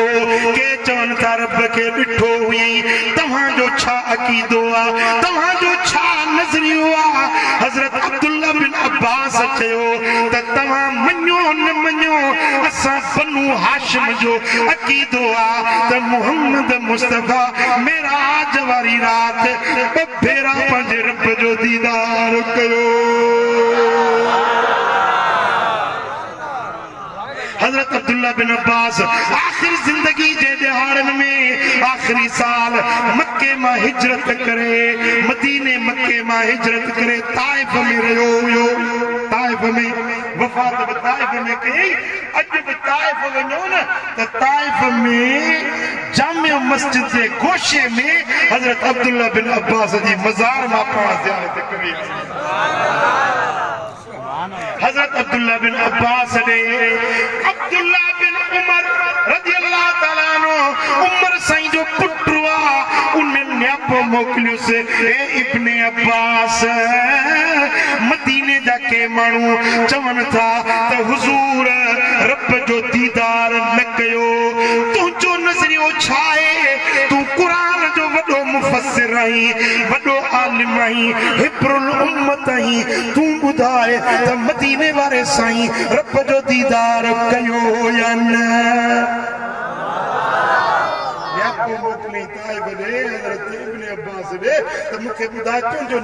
के चवनि था रब खे ॾिठो हुई, तव्हांजो छा अक़ीदो आहे, तव्हांजो छा नज़रियो आहे? हज़रत अब्दुल्ला बिन अब्बास चयो त तव्हां मञो न मञो, असां बनु हाशिम जो अक़ीदो आहे त मुहम्मद मुस्तफ़ा मेराज वारी रात ॿ भेरा पंहिंजे रब जो दीदार कयो। हज़रत अब्दुल्ला बिन अब्बास आख़िरी ज़िंदगी जे ॾिहाड़नि में आख़िरी साल मके मां हिजरत करे, मदीने मके मां हिजरत करे ताइफ में रहियो हुयो। ताइफ में वफ़ात बि ताइफ में कई। अॼु बि ताइफ वञो न त ताइफ में जामिया मस्जिद जे गोशे में हज़रत अब्दुल्ला बिन अब्बास जी मज़ार मां पाण ज़ियारत करी। हज़रत अब्दुल्ला बिन अब्बास ने अब्दुल्ला बिन उमर रज़ियल्लाहु ताला अन्हु, उमर साईं जो पुटु आहे, उन न्यापो मोकिलियोसि, ए इब्न अब्बास, मदीने जा के माण्हू चवनि था त हुज़ूर रब जो दीदार न कयो, तुंहिंजो नज़रियो छा आहे? तूं क़ुरान जो वॾो मुफ़स्सिर आहीं, वॾो आलिम आहीं, हिब्रुल उम्मत आहीं, तूं ॿुधाए त मदीने वारे साईं रब जो दीदार कयो या न? मोकिली ताइफ ॾे हज़रत इब्न अब्बास ॾे त मूंखे ॿुधाए तुंहिंजो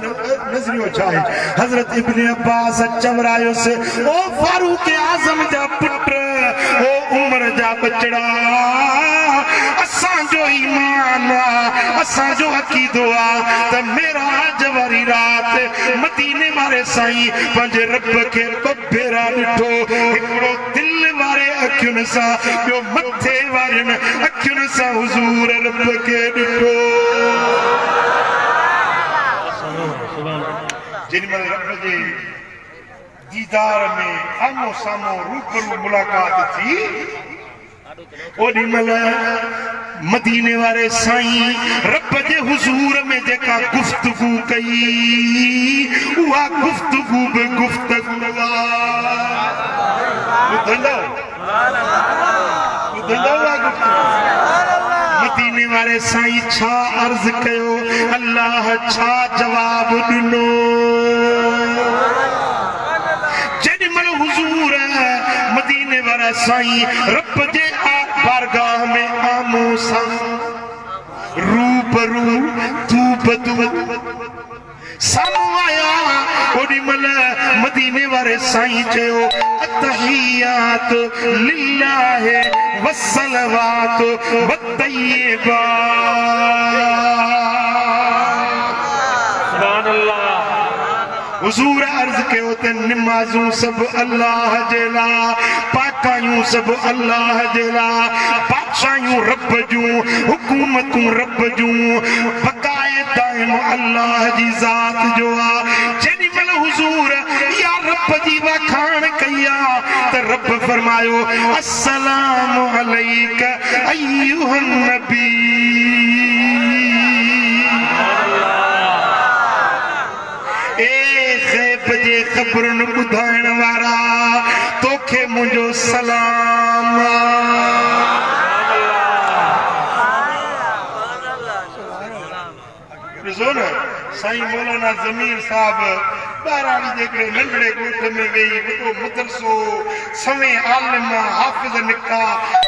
नज़रियो छा आहे? हज़रत इब्न अब्बास चवरायोसि, ओ फारूक आज़म जा पुट पुट ओ उम्र जा बचड़ा असां जो ईमान असां जो अकीदो त मेरा जवारी रात मदीने वारे साईं पंहिंजे रब खे बबेरा ॾिठो हिकिड़ो दिल वारे अखियुनि सां ॿियो मथे वारनि अखियुनि सां हुज़ूर रब खे ॾिठो जेॾीमहिल रब जे दीदार में आमो सामो रूबरू मुलाक़ात थी ओॾी महिल मदीने वारे साईं रब जे हुज़ूर में जेका गुफ़्तगू कई उहा गुफ़्तगू बि गुफ़्तगू मदीने वारे साईं छा अर्ज़ कयो अल्लाह छा जवाब ॾिनो जेॾीमहिल हुज़ूर मदीने वारा साईं रब जे बारगाह में आमो सामो रूबरू तू साम्हूं आया ओॾी महिल मदीने वारे साईं चयो अत्तहियात लिल्लाह वस्सलवात वत्तय्यिबात सुभान अल्लाह हुज़ूर अर्ज़ कयो त निमाज़ूं सभु अल्लाह जे लाइ पाकायूं सभु अल्लाह जे लाइ बादशाहियूं रब जूं हुकूमतूं रब जूं बक़ाए दाइम अल्लाह जी ज़ात जो आहे जेॾीमहिल हुज़ूर या रब जी वखाण कई आहे त रब फरमायो अस्सलामु अलैका अय्युहन नबी जे ख़बरुनि ॿुधाइण वारा तोखे मुंहिंजो सलाम ॾिसो न साईं मौलाना ज़मीर साहब ॿाराड़ी जे हिकिड़े नंढड़े ॻोठ में वेही वॾो मदरसो सवे आलिम हाफ़िज़ निका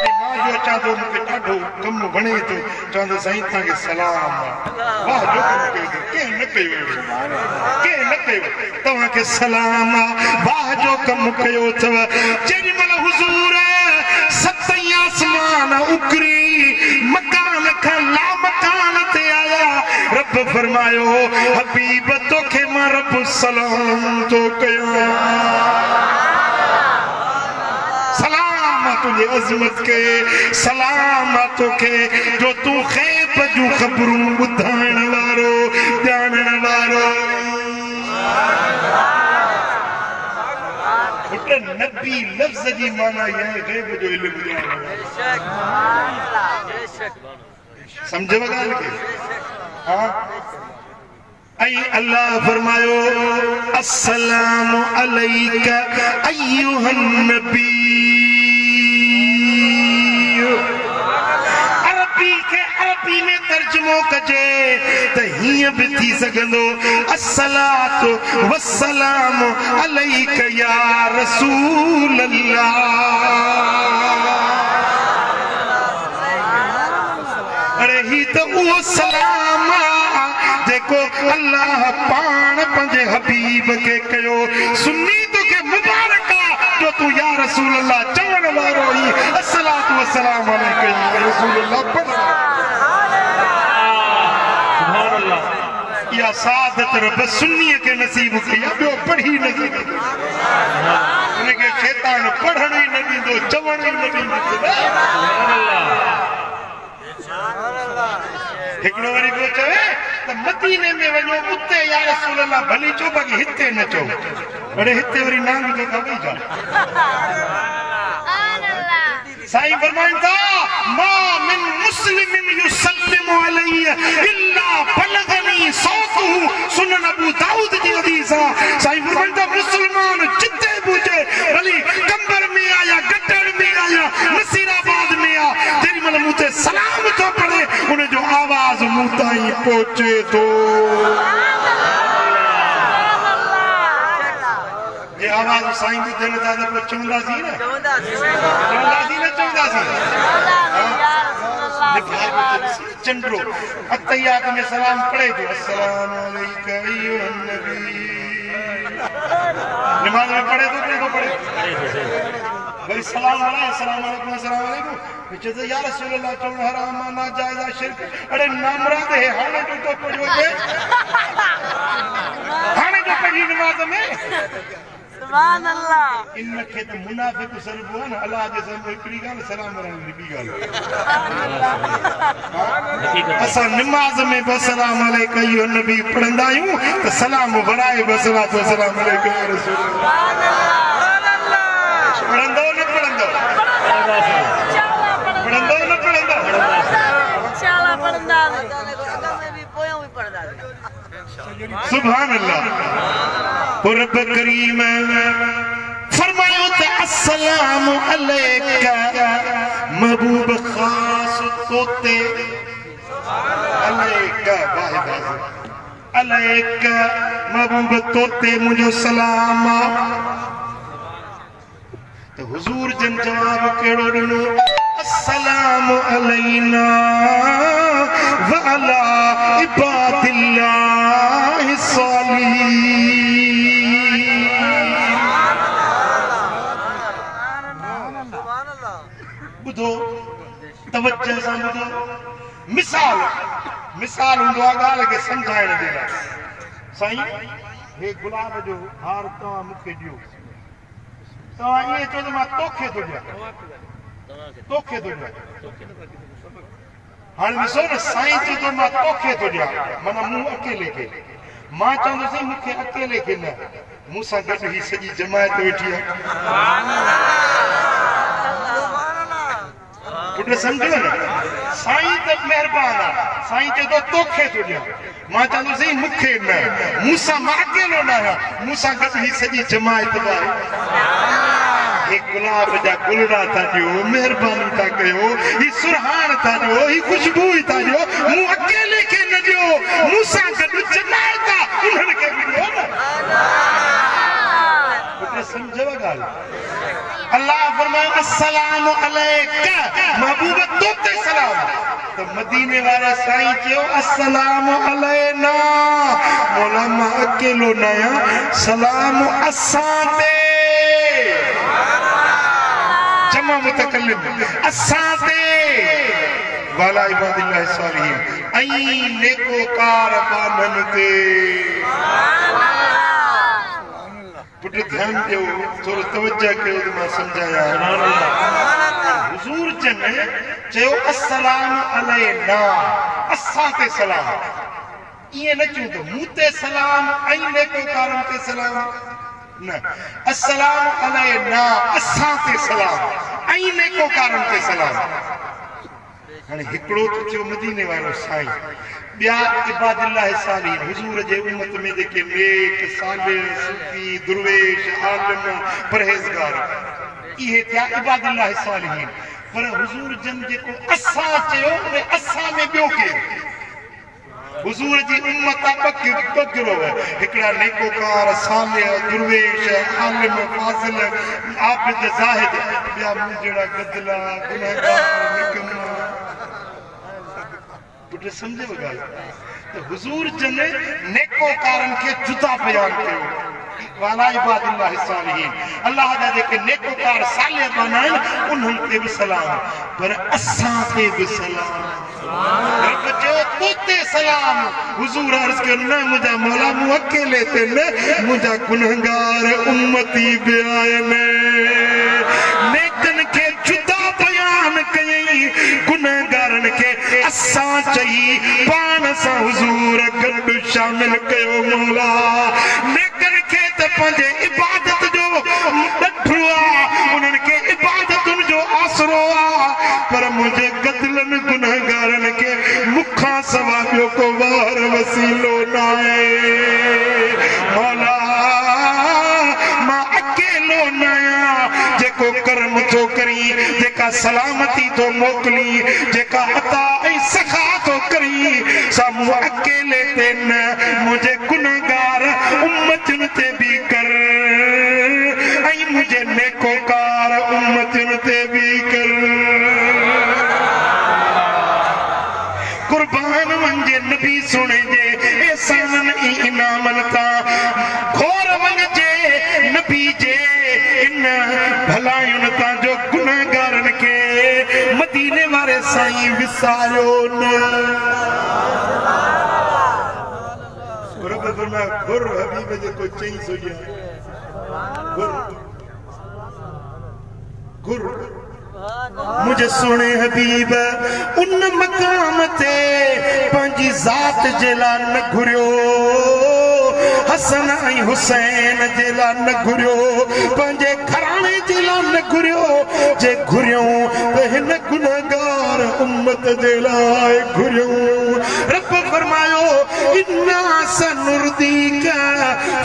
ऐं मां जो अचां थो मूंखे ॾाढो कमु वणे थो चवंदो साईं तव्हांखे सलाम वाह जो कमु कयो कंहिं न कयो तव्हांखे सलाम वाह जो कमु कयो अथव जेॾीमहिल हुज़ूर सतई आसमान उकरी मकान खां ला मकान ते आया रब फरमायो हबीब तोखे मां रब सलाम थो कयां सलाम तुंहिंजे अज़मत खे सलाम तोखे जो तूं ग़ैब जूं ख़बरूं ॿुधाइण वारो ॼाणण वारो नबी लफ्ज़ जी माना यह ग़ैब जो इल्म ॼाणण समझव ॻाल्हि खे हा ऐं अल्लाह फरमायो अस्सलामु अलैका अय्युहन नबी अरबी में तर्जुमो कजे त हीअं बि थी सघंदो अस्सलातु वस्सलामु अलैका या रसूल अल्लाह अरे ही त उहो सलाम जेको अल्लाह पाण पंहिंजे हबीब खे कयो सुन्नी तोखे मुबारक जो तू या रसूल अल्लाह चवण वारो ई अस्सलातु वस्सलाम अलैका या रसूल अल्लाह पढ़ सुभान अल्लाह या सादत रब सुन्नीअ खे नसीब कई आहे ॿियो पढ़ी न सघे उनखे शैतान पढ़ण ई न ॾींदो चवण ई न ॾींदो सुभान अल्लाह हिकिड़ो वरी ॿियो चवे त मदीने में वञो उते या रसूल अल्लाह भली चओ बाक़ी हिते न चओ अड़े हिते वरी नांग जो था वई जा साईं फरमाइनि था मा मिन मुस्लिमिन युसल्लिमु अलैहि इल्ला बलगनी सौतुहु सुनन अबू दाऊद जी हदीस आहे साईं फरमाइनि था मुस्लमान जिते बि हुजे भली कंबर में आया गटर में आया नसीराबाद में आ तेरी महिल मूं ते सलाम थो पढ़े उन जो आवाज़ मूं ताईं पहुचे थो जे आवाज़ साईं ॿुधनि था त पोइ चवंदासीं न चंड्रो अतहियात में सलाम पढ़े थो अस्सलामु अलैका अय्युहन नबी नमाज़ में पढ़े थो पढ़े वरी सलाम अलैकुम अस्सलाम अलैकुम चेतो या रसूल अल्लाह चवण हराम ना जायज़ शिरक अरे नामराद है हाणे जो तो पढ़ियो जे हाणे जो पढ़ी नमाज में सुभान अल्लाह इनखे तो मुनाफिक सरबो न अल्लाह जे सामने हिकड़ी गाल सलाम अलैकुम बी गाल असा नमाज में बसलाम अलैकुम यो नबी पढ़ंदा आहियूं तो सलाम बढ़ाए बसलातो सलाम अलैकुम या रसूल सुभान अल्लाह पढ़ंदो न पढ़ंदो पढ़ंदो न पढ़ंदो इंशाअल्लाह पढ़ंदा अगा में भी पोयों भी पढ़दा सुभान अल्लाह रब करीम फरमायो त अस्सलाम अलैका महबूब खास तोते अलैका वाहिद अलैका महबूब तोते मुझो सलाम तो हुजूर जन जवाब केड़ो दिनो अस्सलाम अलैना व अला इबादिल्लाह सालिहीन बुधो तवज्जो सां बुधो मिसाल हुंदो आहे ॻाल्हि खे सम्झाइण जे लाइ साईं हे गुलाब जो हार तव्हां मूंखे ॾियो तव्हां ईअं चओ त मां तोखे थो ॾियां तोखे थो ॾियां हाणे ॾिसो न साईं चए थो मां तोखे थो ॾियां माना मूं अकेले खे मां चवंदुसि मूंखे अकेले खे न मूंसां गॾु ही सॼी जमायत वेठी आहे पुट सम्झो न साईं त महिरबान आहे साईं चए थो तोखे थो ॾियां मां चवंदुसि मूंखे न मूंसां मां अकेलो न आहियां मूंसां गॾु ही सॼी जमायत आहे हे गुलाब जा गुलड़ा था ॾियो महिरबानी था कयो ही सुरहान था ॾियो ही खुशबू था ॾियो मूं अकेले खे न ॾियो मूंसां गॾु जमायत आहे उन्हनि खे बि ॾियो न पुट सम्झव ॻाल्हि अल्लाह फरमाए अस्सलाम अलैका महबूब तोते सलाम तो मदीने वाले साईं चयो अस्सलाम अलैना मौला मां अकेलो न आहियां सलाम असां ते जमा मुतकल्लिम असां ते वाला इबादिल्लाह सालिहीन ऐं नेकोकार बानन ते पुट ध्यान दियो थोरो तवज्जो कयो त मां सम्झाया हुजूर जन चयो अस्सलाम अलैना असां ते सलाम ईअं न चऊं त मूं ते सलाम ऐं नेकोकारनि ते सलाम न अस्सलाम अलैना असां ते सलाम ऐं नेकोकारनि ते सलाम हाणे हिकिड़ो त चयो मदीने वारो साईं ॿिया इबादिल्लाह सालिहीन हुजूर जे उम्मत में जेके नेक सालिह सूफी दुर्वेश आलिम परहेज़गार इहे थिया इबादिल्लाह सालिहीन पर हुजूर जन जेको असां चयो उन असां में ॿियो केरु हुजूर जी उम्मत ॿ गिरोह हिकिड़ा नेकोकार सालिह दुर्वेश आलिम फाज़िल आबिद ज़ाहिद ॿिया मूं जहिड़ा गदला गुनहगार निकम्मा पुट सम्झव ॻाल्हि त हुजूर जन नेकोकारनि खे जुदा बयान कयो वाला इबादिल्लाह सालिहीन अल्लाह जा जेके नेकोकार सालिह बाना आहिनि उन्हनि ते बि सलाम पर असां ते बि सलाम रब चयो तोते सलाम हुजूर अर्ज़ कयो न मुंहिंजा मौला मूं अकेले ते न मुंहिंजा गुनहगार उम्मती बि आहिनि नेकनि खे जुदा बयान कयई गुनहगारनि खे असां चई पाण सां हुजूर गॾु शामिल कयो मौला नेकनि खे त पंहिंजे इबादत जो ॾठो आहे उन्हनि खे इबादतुनि जो आसरो आहे पर मुंहिंजे गदलनि गुनहगारनि खे मूंखां सवाइ ॿियो को वार वसीलो न आहे मौला मां अकेलो न आहियां जेको कर्म थो करी जेका सलामती थो मोकिली जेका अता ऐं सखा थो करी साम्हूं अकेले ते न मुंहिंजे गुनहगार उम्मतुनि ते बि कर ऐं मुंहिंजे नेकोकार उम्मतुनि ते बि कर कुर्बान वञे नबी सुणे जे एहसाननि ऐं इनामनि तां घोर वञे नबी जे इन भलायुनि तां साईं विसारियो न रब फरमाया घुर हबीब जेको चई सोया घुर घुर मुझे सुने हबीब उन मकाम ते पंजी जात जेला न घुरियो हसन ऐं हुसैन जेला न घुरियो पंहिंजे घराणे जेला न घुरियो जे घुरियूं त हिन गुनहगार उम्मत जे लाइ घुरियूं रब फरमायो इन्ना सनुर्दीका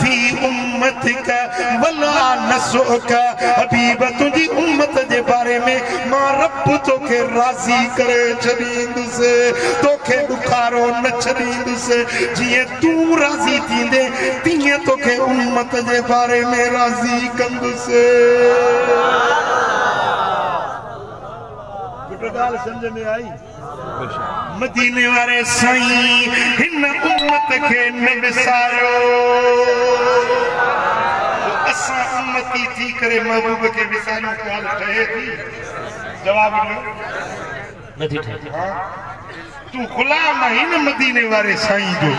फी उम्मतिका वला नसुका हबीब तुंहिंजी उम्मत जे बारे में मां रब तोखे राज़ी करे छॾींदुसि तोखे ॾुखारो न छॾींदुसि जीअं तूं राज़ी थींदे तीअं तोखे उम्मत जे बारे में राज़ी कंदुसि ॻाल्हि सम्झ में आई मदीने वारे साईं हिन उम्मत खे न विसारियो असां उम्मती थी करे महबूब खे विसारियूं ॻाल्हि ठहे थी जवाब ॾियो नथी ठहे तूं ग़ुलाम आहीं न मदीने वारे साईं जो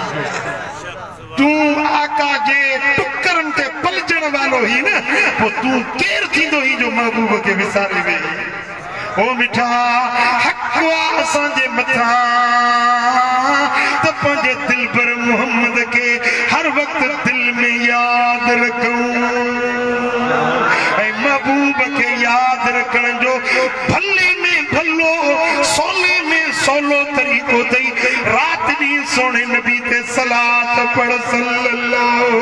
तूं आका जे टुकरनि ते पलजण वारो ही न पोइ तूं केरु थींदो ही जो महबूब खे विसारे वई ओ मिठा हक़ असांजे मथां त पंहिंजे दिलबर मोहम्मद खे हर वक़्तु दिल में यादि रखूं ऐं महबूब खे यादि रखण जो भले में भलो सोले में सोलो तरीक़ो अथई राति ॾींहुं सोणे नबी ते सलात पढ़ सल्लल्लाहु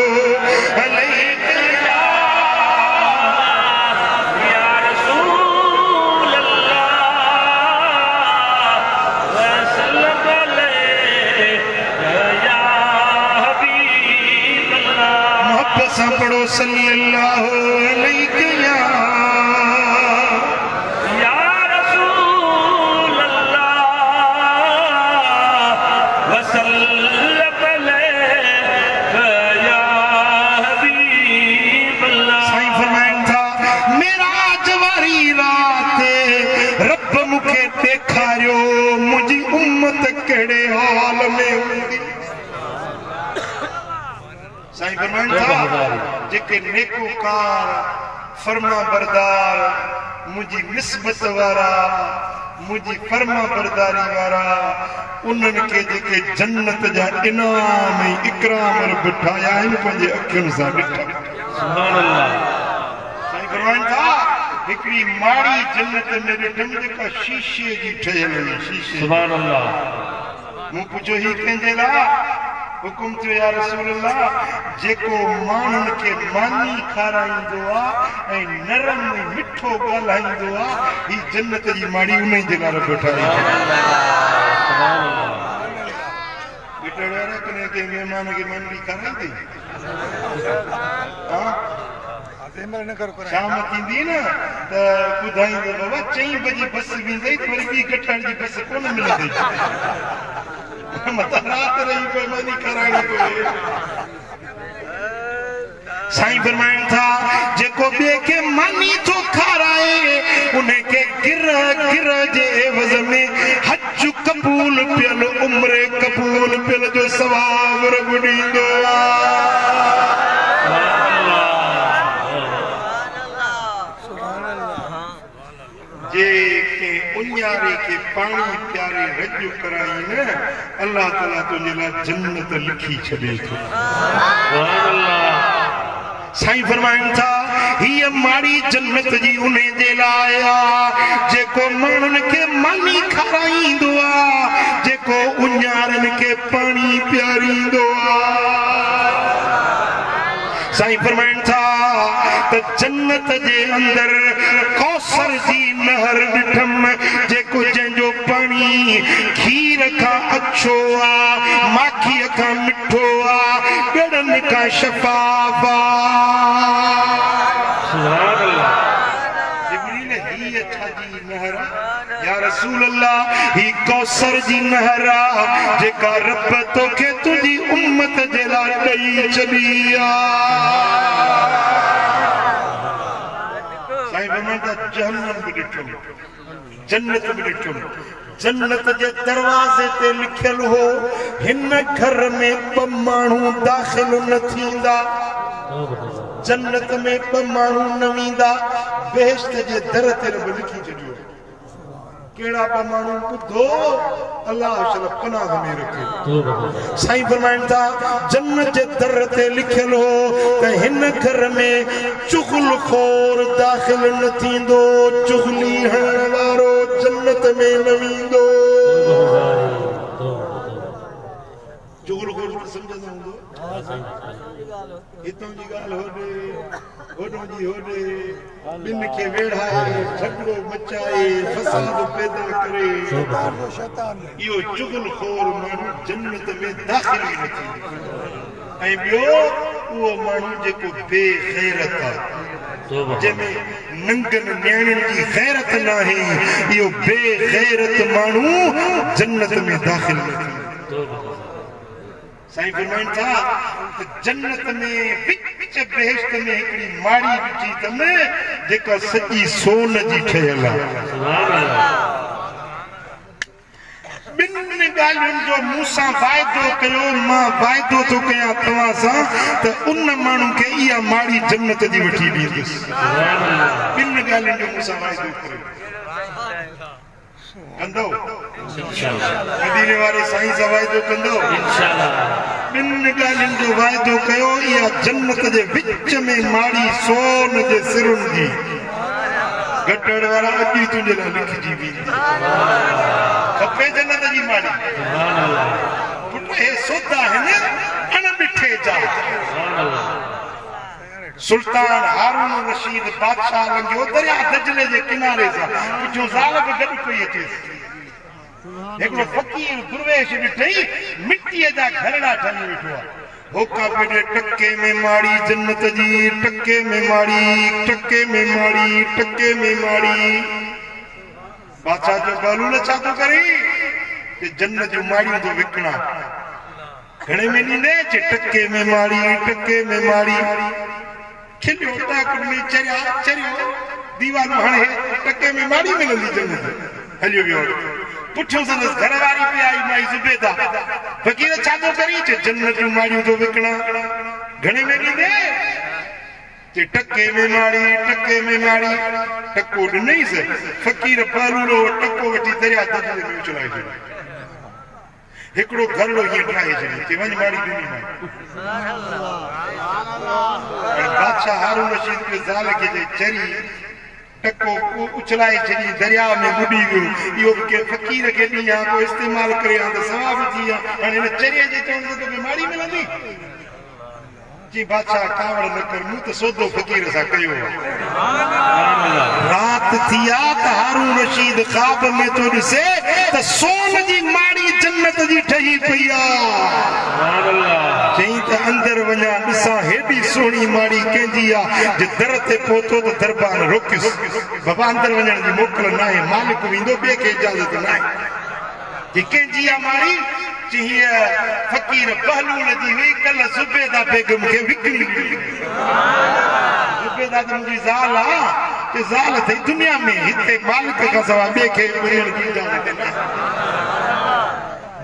अलैहि पढ़ो सल्लल्लाहु अलैहि या रसूल अल्लाह वसल्लम अलैहि या हबीब अल्लाह साईं फरमाइनि था मेराज वारी रात रब मूंखे ॾेखारियो मुंहिंजी उम्मत कहिड़े हाल में हूंदी साईं फरमाइनि था जेके नेकोकार फर्मा बरदार मुंहिंजी निस्बत वारा मुंहिंजी फर्मा बरदारी वारा उन्हनि खे जेके जन्नत जा इनाम ऐं इकराम रब ठाहिया आहिनि पंहिंजे अखियुनि सां ॾिठा सुभान अल्लाह साईं फरमाइनि था हिकिड़ी माड़ी जन्नत में ॾिठमि जेका शीशे जी ठहियल हुई शीशे सुभान अल्लाह मूं पुछो ही कंहिंजे लाइ हुकुम थियो या रसूल अल्लाह जेको माण्हुनि खे मानी खाराईंदो आहे ऐं नरम ऐं मिठो ॻाल्हाईंदो आहे ही जन्नत जी माड़ी उन जे लाइ रब ठाही के महिमान खे मानी खाराईंदी शाम थींदी न त ॿुधाईंदो बाबा 4 बजे बस वेंदई वरी ॿी कठण जी बस कोन मिलंदी साईं फरमाइनि था जेको ॿिए खे मानी थो खाराए उनखे गिर गिर जे एवज़ में हज क़बूल पियल उम्र क़बूल पियल जो सवाब रब ॾींदो जेके उन्यारे के पानी प्यारे रज कराई न अल्लाह ताला तुझे लाइ जन्नत लिखी छॾे थो साईं फरमाइनि था हीअ माड़ी जन्नत जी उन जे लाइ जेको माण्हुनि खे मानी खाराईंदो आहे जेको उन्यारनि खे पाणी पियारींदो आहे साईं फरमाइनि था त जन्नत जे अंदर कौसर जी नहर ॾिठमि जेको जंहिंजो पाणी खीर खां अछो आहे माखीअ खां मिठो आहे ॻड़नि खां शफ़ाफ़ या रसूल अल्लाह ही कौसर जी नहर आहे जेका रब तोखे तुंहिंजी उम्मत जे लाइ ॾेई छॾी आहे जहन्नम बि ॾिठो जन्नत में ॾिठो जन्नत जे दरवाज़े ते लिखियल हो हिन घर में ॿ माण्हू दाख़िल न थींदा जन्नत में ॿ माण्हू न वेंदा बेहिश्त जे दर ते रब लिखी छॾियो केड़ा ॿ माण्हू ॿुधो अल्लाह शल पनाह में रखे साईं फरमाइनि था जन्नत जे दर ते लिखियल हो त हिन घर में चुगलखोर दाख़िल न थींदो चुगली हणण वारो जन्नत में न वेंदो चुगलखोर सम्झंदा हूंदो हितों जी ॻाल्हि होॾे जी होॾे ॿिन खे वेढ़ाए झगड़ो मचाए फसाद पैदा करे इहो चुगलखोर माण्हू जन्नत में दाख़िल ई न थींदो ऐं ॿियो उहो माण्हू जेको बेग़ैरत आहे जंहिंमें नंगनि न्याणियुनि जी ग़ैरत न आहे इहो बेग़ैरत माण्हू जन्नत में दाख़िल न थींदो साईं फरमाइनि था त जन्नत में विच बेहिश्त में हिकिड़ी माड़ी ॾिठी अथनि जेका सॼी सोन जी ठहियल आहे ॿिनि ॻाल्हियुनि जो मूं सां वाइदो कयो मां वाइदो थो कयां तव्हां सां त उन माण्हू खे इहा माड़ी जन्नत जी वठी ॾींदुसि ॿिनि ॻाल्हियुनि जो मूं सां वाइदो कयो कंदो मदीने वारे साईं सां वाइदो कंदो ॿिनि ॻाल्हियुनि जो वाइदो कयो इहा जन्नत जे विच में माड़ी सोन जे सिरुनि जी घटड़ वारा अॼु ई तुंहिंजे लाइ लिखिजी वेंदी खपे जन्नत जी माड़ी पुट हे सौदा आहिनि अणॾिठे जा सुल्तान हारून रशीद बादशाह लंघियो दरिया दजले जे किनारे सां पुछो ज़ाल बि गॾु पई अचेसि हिकिड़ो फ़क़ीर दुर्वेश ॾिठई मिटीअ जा घरड़ा ठही वेठो आहे होका पेडे टके में माड़ी जन्नत जी टके में माड़ी टके में माड़ी टके में माड़ी बादशाह जो बालूल छा थो करे कि जन्नत जूं माड़ियूं थो विकिणा घणे में ॾींदे टके में माड़ी टके में माड़ी खिलियो टाकड़ में चरियो दीवार हाणे टके में माड़ी मिलंदी जन्नत हलियो वियो पुठियों संदसि घर वारी पे आई माई ज़ुबैदा फ़क़ीर छा थो करी जन्नत जूं माड़ियूं थो विकिणा घणे में ॾींदे टके में माड़ी टके में माड़ी टको ॾिनईसि फ़क़ीर बालूलो टको वठी दरिया दजले में उछलाए छॾियो हिकिड़ो घरड़ो हीअं ठाहे छॾियो चई वञ माड़ी ॾिनी बादशाह हारून रशीद खे ज़ाल खे चरी टको उछलाए छॾी दरिया में बुॾी वियो इहो बि कंहिं फ़क़ीर खे ॾियां को इस्तेमालु करे हा त सवाब थी विया हाणे हिन चरीअ जे चवण ते तोखे माड़ी मिलंदी जी बादशाह कावड़ न कर मूं त सौदो फ़क़ीर सां कयो राति थी आहे त हारून रशीद ख़्वाब में थो ॾिसे त सोन जी माड़ी जन्नत जी ठही पई आहे चई त अंदरि वञा ॾिसां हेॾी सुहिणी माड़ी कंहिंजी आहे जे दर ते पहुतो त दरबार रोकियुसि बाबा अंदरि वञण जी मोकल न आहे मालिक वेंदो ॿिए खे इजाज़त न आहे कि कंहिंजी आहे माड़ी हीअ फ़क़ीर बहलूल जी हुई कल्ह ज़ुबैदा बेगम खे विकिणी ज़ुबैदा त मुंहिंजी ज़ाल आहे कि ज़ाल अथई दुनिया में हिते मालिक खां सवाइ ॿिए खे विझण जी इजाज़त न आहे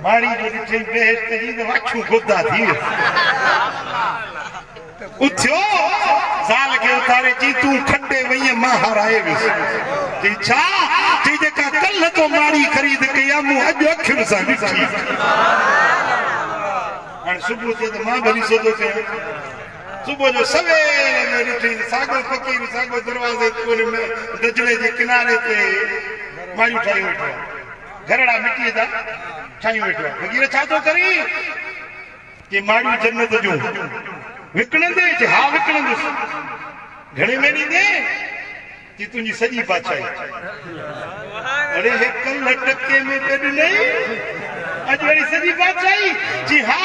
माड़ी जो ॾिठई बेहिश्त जी त वाछूं गोदा थी उथियो ज़ाल खे उथारे चई तूं खटे वई मां हाराए वियुसि चई छा चई जेका कल्ह तो माड़ी ख़रीद कई आहे मूं अॼु अखियुनि सां ॾिठी हाणे सुबुह थिए त मां भली सौदो कयां सुबुह जो सवेर में ॾिठी साॻो फ़क़ीर साॻो दरवाज़े दजले जे किनारे ते माड़ियूं ठाही वेठो आहे घरड़ा मिटीअ जा ठाही वेठो आहे फ़क़ीर छा थो करी कि माड़ियूं जन्नत जूं विकिणंदे हा विकिणंदुसि घणे में ॾींदे कि तुंहिंजी सॼी बादशाही अरे हे कल्ह टके में त ॾिनई अॼु वरी सॼी बादशाही जी हा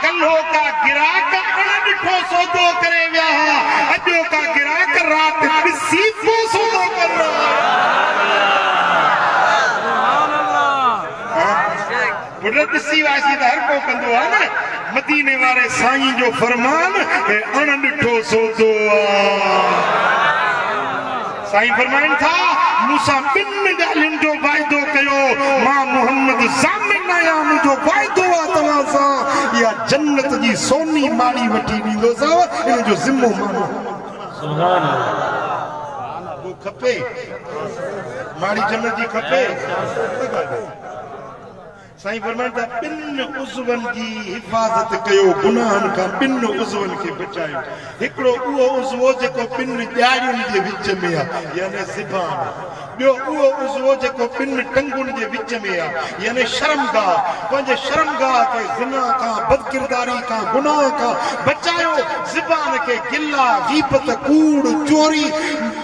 कल्ह का गिराक अणॾिठो सौदो करे विया हुआ अॼु का गिराक राति ॾिसी पोइ सौदो कर ॾिसी वियासीं त हर को कंदो आहे न मदीने वारे साईं जो फरमान अणॾिठो सौदो आहे साईं फरमाइन था मूसा बिन गालिन जो वायदो कयो मां मोहम्मद ज़ामिन आया मुझो वायदो आ तवा सा या जन्नत जी सोनी माड़ी वठी दींदो सा इन जो जिम्मो मानो सुभान अल्लाह वो खपे माड़ी जन्नत जी खपे साईं फरमाइन था बिन उज़वन जी हिफाज़त कयो गुनाहन का बिन उज़वन के बचायो हिकड़ो उहो उज़वो जेको बिन ॾाड़ियुनि जे विच में आ यानी ज़बान ॿियो उहो उज़वो जेको बिन टंगुनि जे विच में आ यानी शर्मगाह पंहिंजे शर्मगाह खे ज़िना खां बदकिरदारी खां गुनाह खां बचायो ज़बान खे गिला गीबत कूड़ चोरी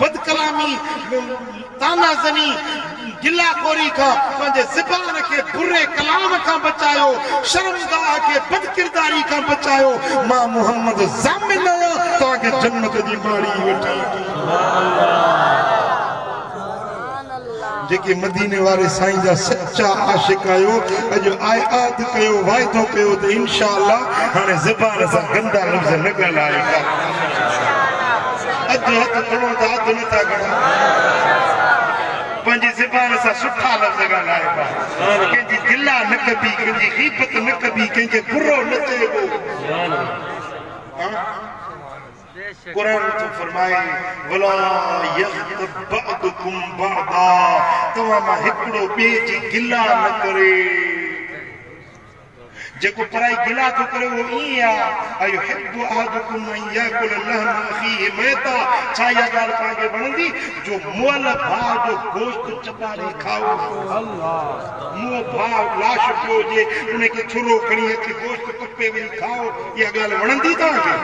बदकलामी तानाज़नी गिलाखोरी का पंहिंजे ज़बान खे बुरे कलाम खां बचायो शर्मगाह खे बदकिरदारी खां बचायो मां मोहम्मद ज़ामिन आहियां तव्हांखे जन्नत जी माड़ी वठी जेके मदीने वारे साईं जा सच्चा आशिक आयो अॼु आयात कयो वाइदो कयो त इंशाअल्लाह हाणे ज़बान सां गंदा लफ़्ज़ न ॻाल्हाईंदा अधु हथ खणो त अधु नथा खणो पंहिंजी ज़बान सां सुठा लफ़्ज़ ॻाल्हाइबा कंहिंजी गिला न कबी कंहिंजी गीबत न कबी कंहिंखे बुरो न चइबो कुरान तो फरमाए वला यग़्तब बअदुकुम बअदा तव्हां मां हिकिड़ो ॿिए जी गिला न करे जेको पराई गिला तो करे वो ई आ अयुहिब्बु अहदुकुम अन याकुल लहम अखीहि मैता छा इहा ॻाल्हि तव्हांखे वणंदी जो मुअल भाउ जो गोश्त चॿारे खाओ अल्लाह मुंहुं भाउ लाश पियो हुजे उनखे छुरो खणी अची गोश्त कुपे वेही खाओ इहा ॻाल्हि वणंदी तव्हांखे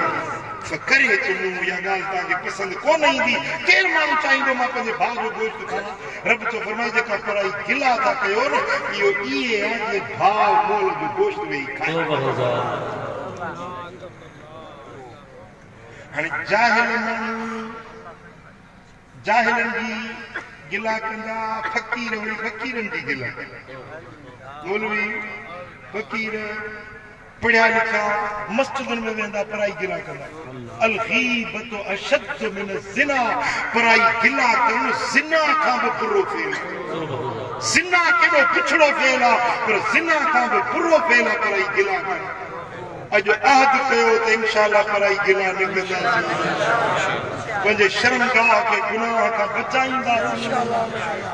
करे चङो इहा ॻाल्हि तव्हांखे पसंदि कोन ईंदी केरु माण्हू चाहींदो मां पंहिंजे भाउ जो गोश्त खावां रब तो फरमाए जेका पराई गिला था कयो न इहो इहे आहे जे भाउ मोल जो गोश्त वेही खाए हाणे जाहिलनि जी गिला कंदा फ़क़ीर वरी फ़क़ीरनि जी गिला मौलवी फ़क़ीर पढ़िया लिखा मस्जिदुनि में वेंदा पराई गिला कंदा अल गीबतु अशद्दु मिन ज़िना पराई गिला करणु ज़िना खां बि बुरो फेल ज़िना केॾो पिछड़ो फेल आहे पर ज़िना खां बि बुरो फेल आहे पराई गिला करणु अॼु अहद कयो त इंशाअल्लाह पराई गिला न कंदासीं पंहिंजे शर्मगाह खे गुनाह खां बचाईंदासीं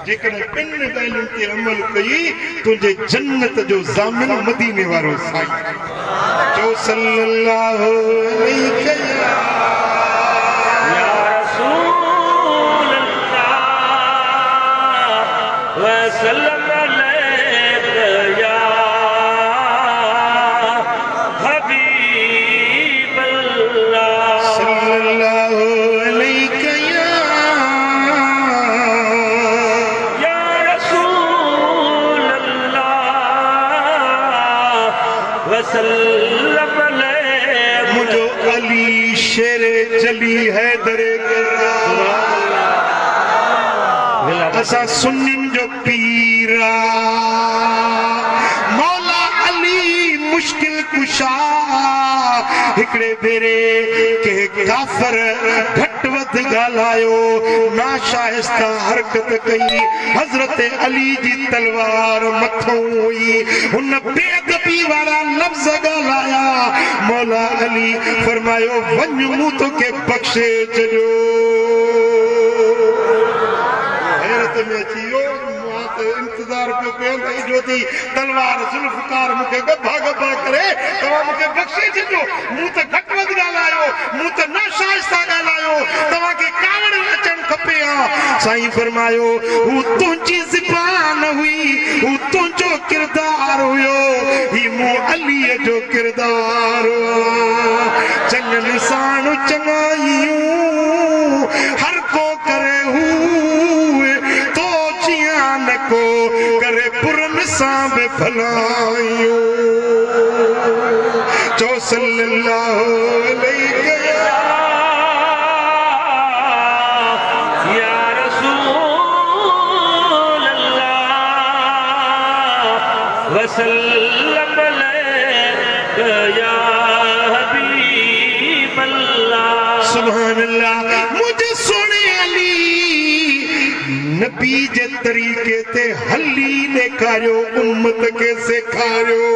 जेकॾहिं ॿिन ॻाल्हियुनि ते अमल कई तुंहिंजे जन्नत जो ज़ामिन मदीने वारो साईं जो सल्लल्लाहु अलैहि या रसूल अल्लाह वसल्लम अलैका या हबीब अल्लाह सल्लल्लाहु अलैहि या रसूल अल्लाह वसल्लम अलैका मुझो अली शेर जली हैदर असा सुन्निन जो पीरा मौला अली मुश्किल कुशा हिकड़े भेरे के काफर घट वध गालायो नाशाइस्ता हरकत कई हजरत अली जी तलवार मथों हुई हुन बेअदबी वारा लफ्ज़ गालाया मौला अली फरमायो वञ मूं तोखे बख्शे छॾियो हैरत में अची वियो इंतजार पियो कयो त एॾो थी तलवार ज़ुल्फ़कार मूंखे गभा गभा करे तव्हां मूंखे बख़्शे छॾियो मूं त घटि वधि ॻाल्हायो मूं त नाशाइस्ता ॻाल्हायो तव्हांखे कावड़ अचणु खपे हा साईं फरमायो हू तुंहिंजी ज़बान हुई हू तुंहिंजो किरदार हुयो ही मूं अलीअ जो किरदार चङनि साण चङायूं हर को करे हू तो जिया न को करे पुरन सां बि भलायूं चो सल्लल्लाहु अलैहि या रसूल अल्लाह वसल्लम अलैका या हबीब अल्लाह सुभान अल्लाह मुझे सुने अली नबी जे तरीके ते हली ॾेखारियो उम्मत खे सेखारियो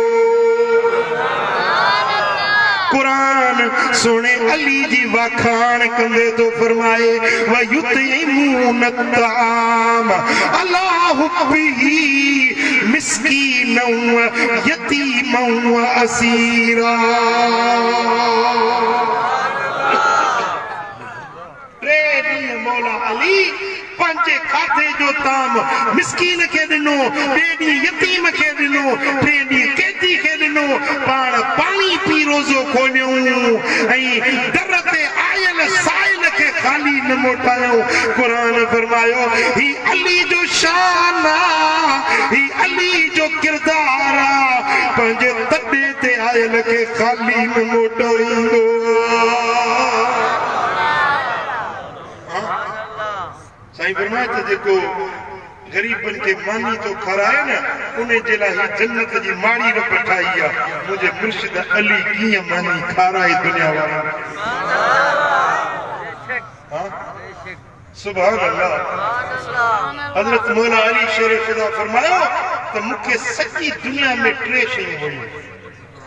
कुरान सोने अली जी वाखाण कंदे तो फरमाए वयुतईमून ताम अल्लाहु बिही मिस्कीनौ यतीमौ असीरा मौला अली पंजे खाते जो ताम मिस्कीन के दिनो टेडी यतीम के दिनो टेडी कैदी के दिनो पाण पानी पी रोज़ो खोलियो ऐं दर ते आयल साइल के खाली न मोटायो कुरान फरमायो ही अली जो शान ही अली जो किरदार पंजे तबे ते आयल के खाली न मोटाईंदो साईं फरमाए त जेको गरीबन के मानी तो खाराए न उन्हें जे लाइ जन्नत जी माड़ी न पठाई आहे मुंहिंजे मुर्शिद अली कीअं मानी खाराए दुनिया वारा सुभान अल्लाह हज़रत मौला अली शेर खुदा फरमायो त मूंखे सॼी दुनिया में टे शयूं वणियूं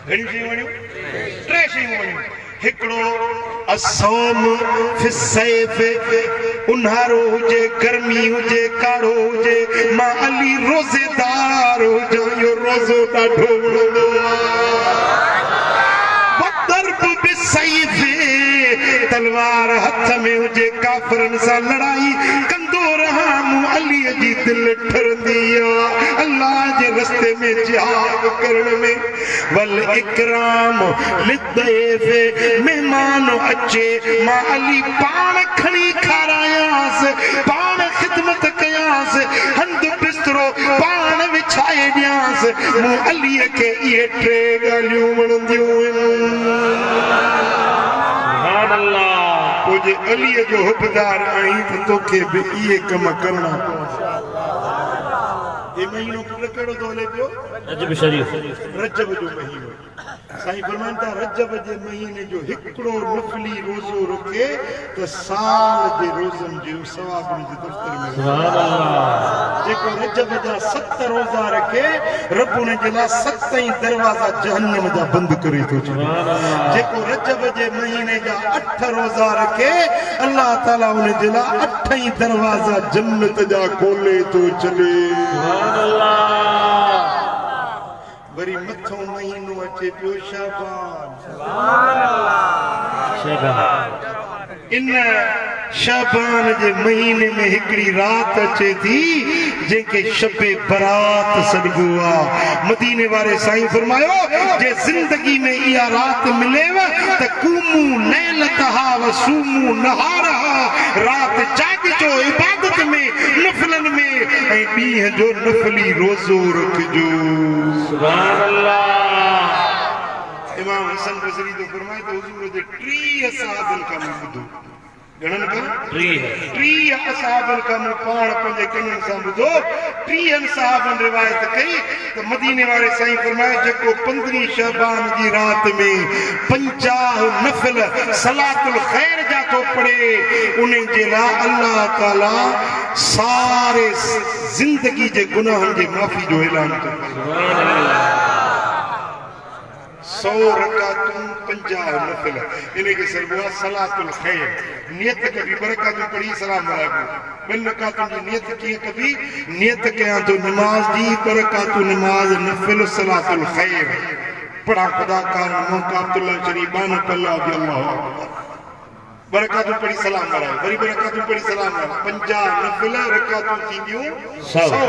घणी शयूं वणियूं टे शयूं वणियूं हिकिड़ो असौम फिसैफ उन्हारो हुजे गर्मी हुजे काड़ो हुजे मां अली रोज़ेदार हुजां इहो रोज़ो ॾाढो वणंदो आहे तलवार हथ में हुजे काफ़रनि सां लड़ाई कंदो रहां मूं अलीअ जी दिलि ठरंदी आहे अल्लाह जे रस्ते में जिहाद करण में वल इकराम लिद्दैफ मेहमान अचे मां अली पाण खणी खारायांसि पाण ख़िदमत कयांसि हंधु बिस्तरो पाण विछाए ॾियांसि मूं अलीअ खे इहे टे ॻाल्हियूं वणंदियूं आहिनि जे अलीअ जो हुबदार आहीं त तोखे बि इहे कम करणा ये महीनो कहिड़ो थो हले पियो रजब शरीफ रजब जो महीनो साईं फरमाइनि था रजब जे महीने जो हिकिड़ो नफ़ली रोज़ो रखे त साल जे रोज़नि जो सवाब जे दफ़्तर में सुभान अल्लाह जेको रजब जा 7 रोज़ा रखे रब उन जे लाइ 7 दरवाज़ा जहन्नम जा बंदि करे थो सुभान अल्लाह जेको रजब जे महीने जा 8 रोज़ा रखे अल्लाह ताला उन जे लाइ 8 दरवाज़ा जन्नत जा खोले थो चले सुभान अल्लाह वरी मथो महीनो अचे पियो शाबान सुभान अल्लाह इन शाबान जे महीने में हिकड़ी रात अचे थी जेके शबे बरात सॾबो आहे मदीने वारे साईं फरमायो जे जिंदगी में इहा रात मिलेव त कूमू लैलतहा व सूमू नहारहा रात जागजो इबादत में नफलन में ऐं ॾींहं जो नफली रोज़ो रखजो सुभान अल्लाह इमाम हसन बसरी तो फरमाए तो हुजूर जे 30 साहबन का ॿुधो घणनि का 30 असहाबन का पाण पंहिंजे कननि सां ॿुधो 30 साहबन रिवायत कई त मदीने वारे साईं फरमाए जेको 15 शबान जी रात में 50 नफल सलातुल खैर जा तो पढ़े उन जे लाइ अल्लाह ताला सारे जिंदगी जे गुनाहनि जी माफ़ी जो ऐलान कयो सुभान अल्लाह 100 रकातूं 50 नफल इनके सरबुआ सलातुल खैर नियत कभी बरकतूं पढ़ी सलाम अलैकुम 2 रकातूं जी नियत कीअं कभी नियत कयां तो नमाज जी बरकतूं नमाज नफल सलातुल खैर पढ़ा खुदा का मौका अब्दुल्लाह शरीफ बान अल्लाह जी अल्लाह बरकतूं पढ़ी सलाम अलैकुम वरी बरकतूं पढ़ी सलाम अलैकुम 50 नफल रकातूं थींदियूं 100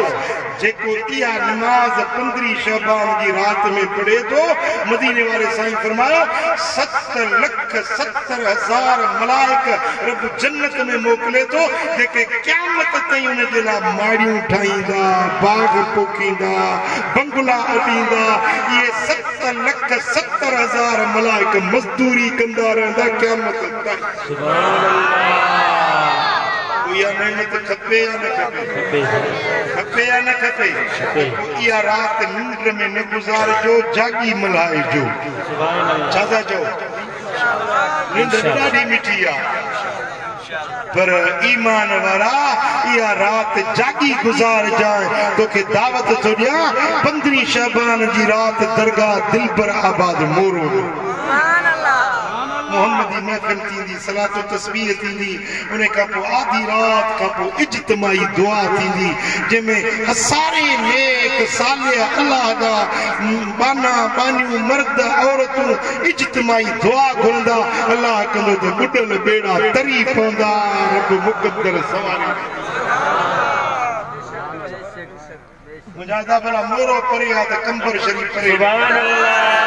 जेको इहा नमाज 15 शबान जी रात में पढ़े तो मदीने वाले साईं फरमायो 7,70,000 मलाइक रब जन्नत में मोकले तो जेके क़यामत ताईं उन जे लाइ माड़ियूं ठाहींदा बाग पोखींदा बंगला अॾींदा इहे 7,70,000 मलाइक मज़दूरी कंदा रहंदा क़यामत ताईं सुभान अल्लाह इहा नेमत खपे या न खपे खपे या न खपे इहा रात निंड में न गुज़ारजो जागी मल्हाइजो सुभान अल्लाह छा था चओ निंड ॾाढी मिठी आहे पर ईमान वारा या रात जागी गुजार जाए तो के दावत तो दिया 15 शाबान जी रात दरगाह दिलबर आबाद मोरो सुभान अल्लाह मोहम्मदी महफिल थींदी सलातो तस्बीह थींदी उन्हें का पो आधी रात का पो इज्तिमाई दुआ थींदी जंहिंमें हसारे नेक सालिह अल्लाह दा बाना बानियूं मर्द औरतूं इज्तिमाई दुआ घुरंदा अल्लाह कंदो त बुडल बेड़ा तरी पवंदा रब मुक़द्दर सवारी मुजाहिदा भला मोरो परे आ त कंबर शरीफ परे सुभान अल्लाह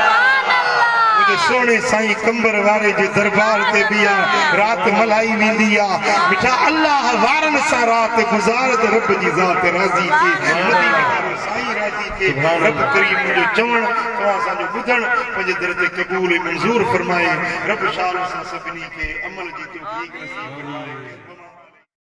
मुझे सोने साईं कंबर वारे जे दरबार ते बिया रात मलाई वेंदी आ मिठा अल्लाह वारन सा रात गुजार त रब जी ज़ात राज़ी थे मदीने वारो साईं राज़ी थे रब करीम मुझे चवण तवा सा जो बुधण पंहिंजे दर ते क़बूल मंजूर फरमाए रब शाल सा सभिनी खे अमल जी तौफीक नसीब फरमाए।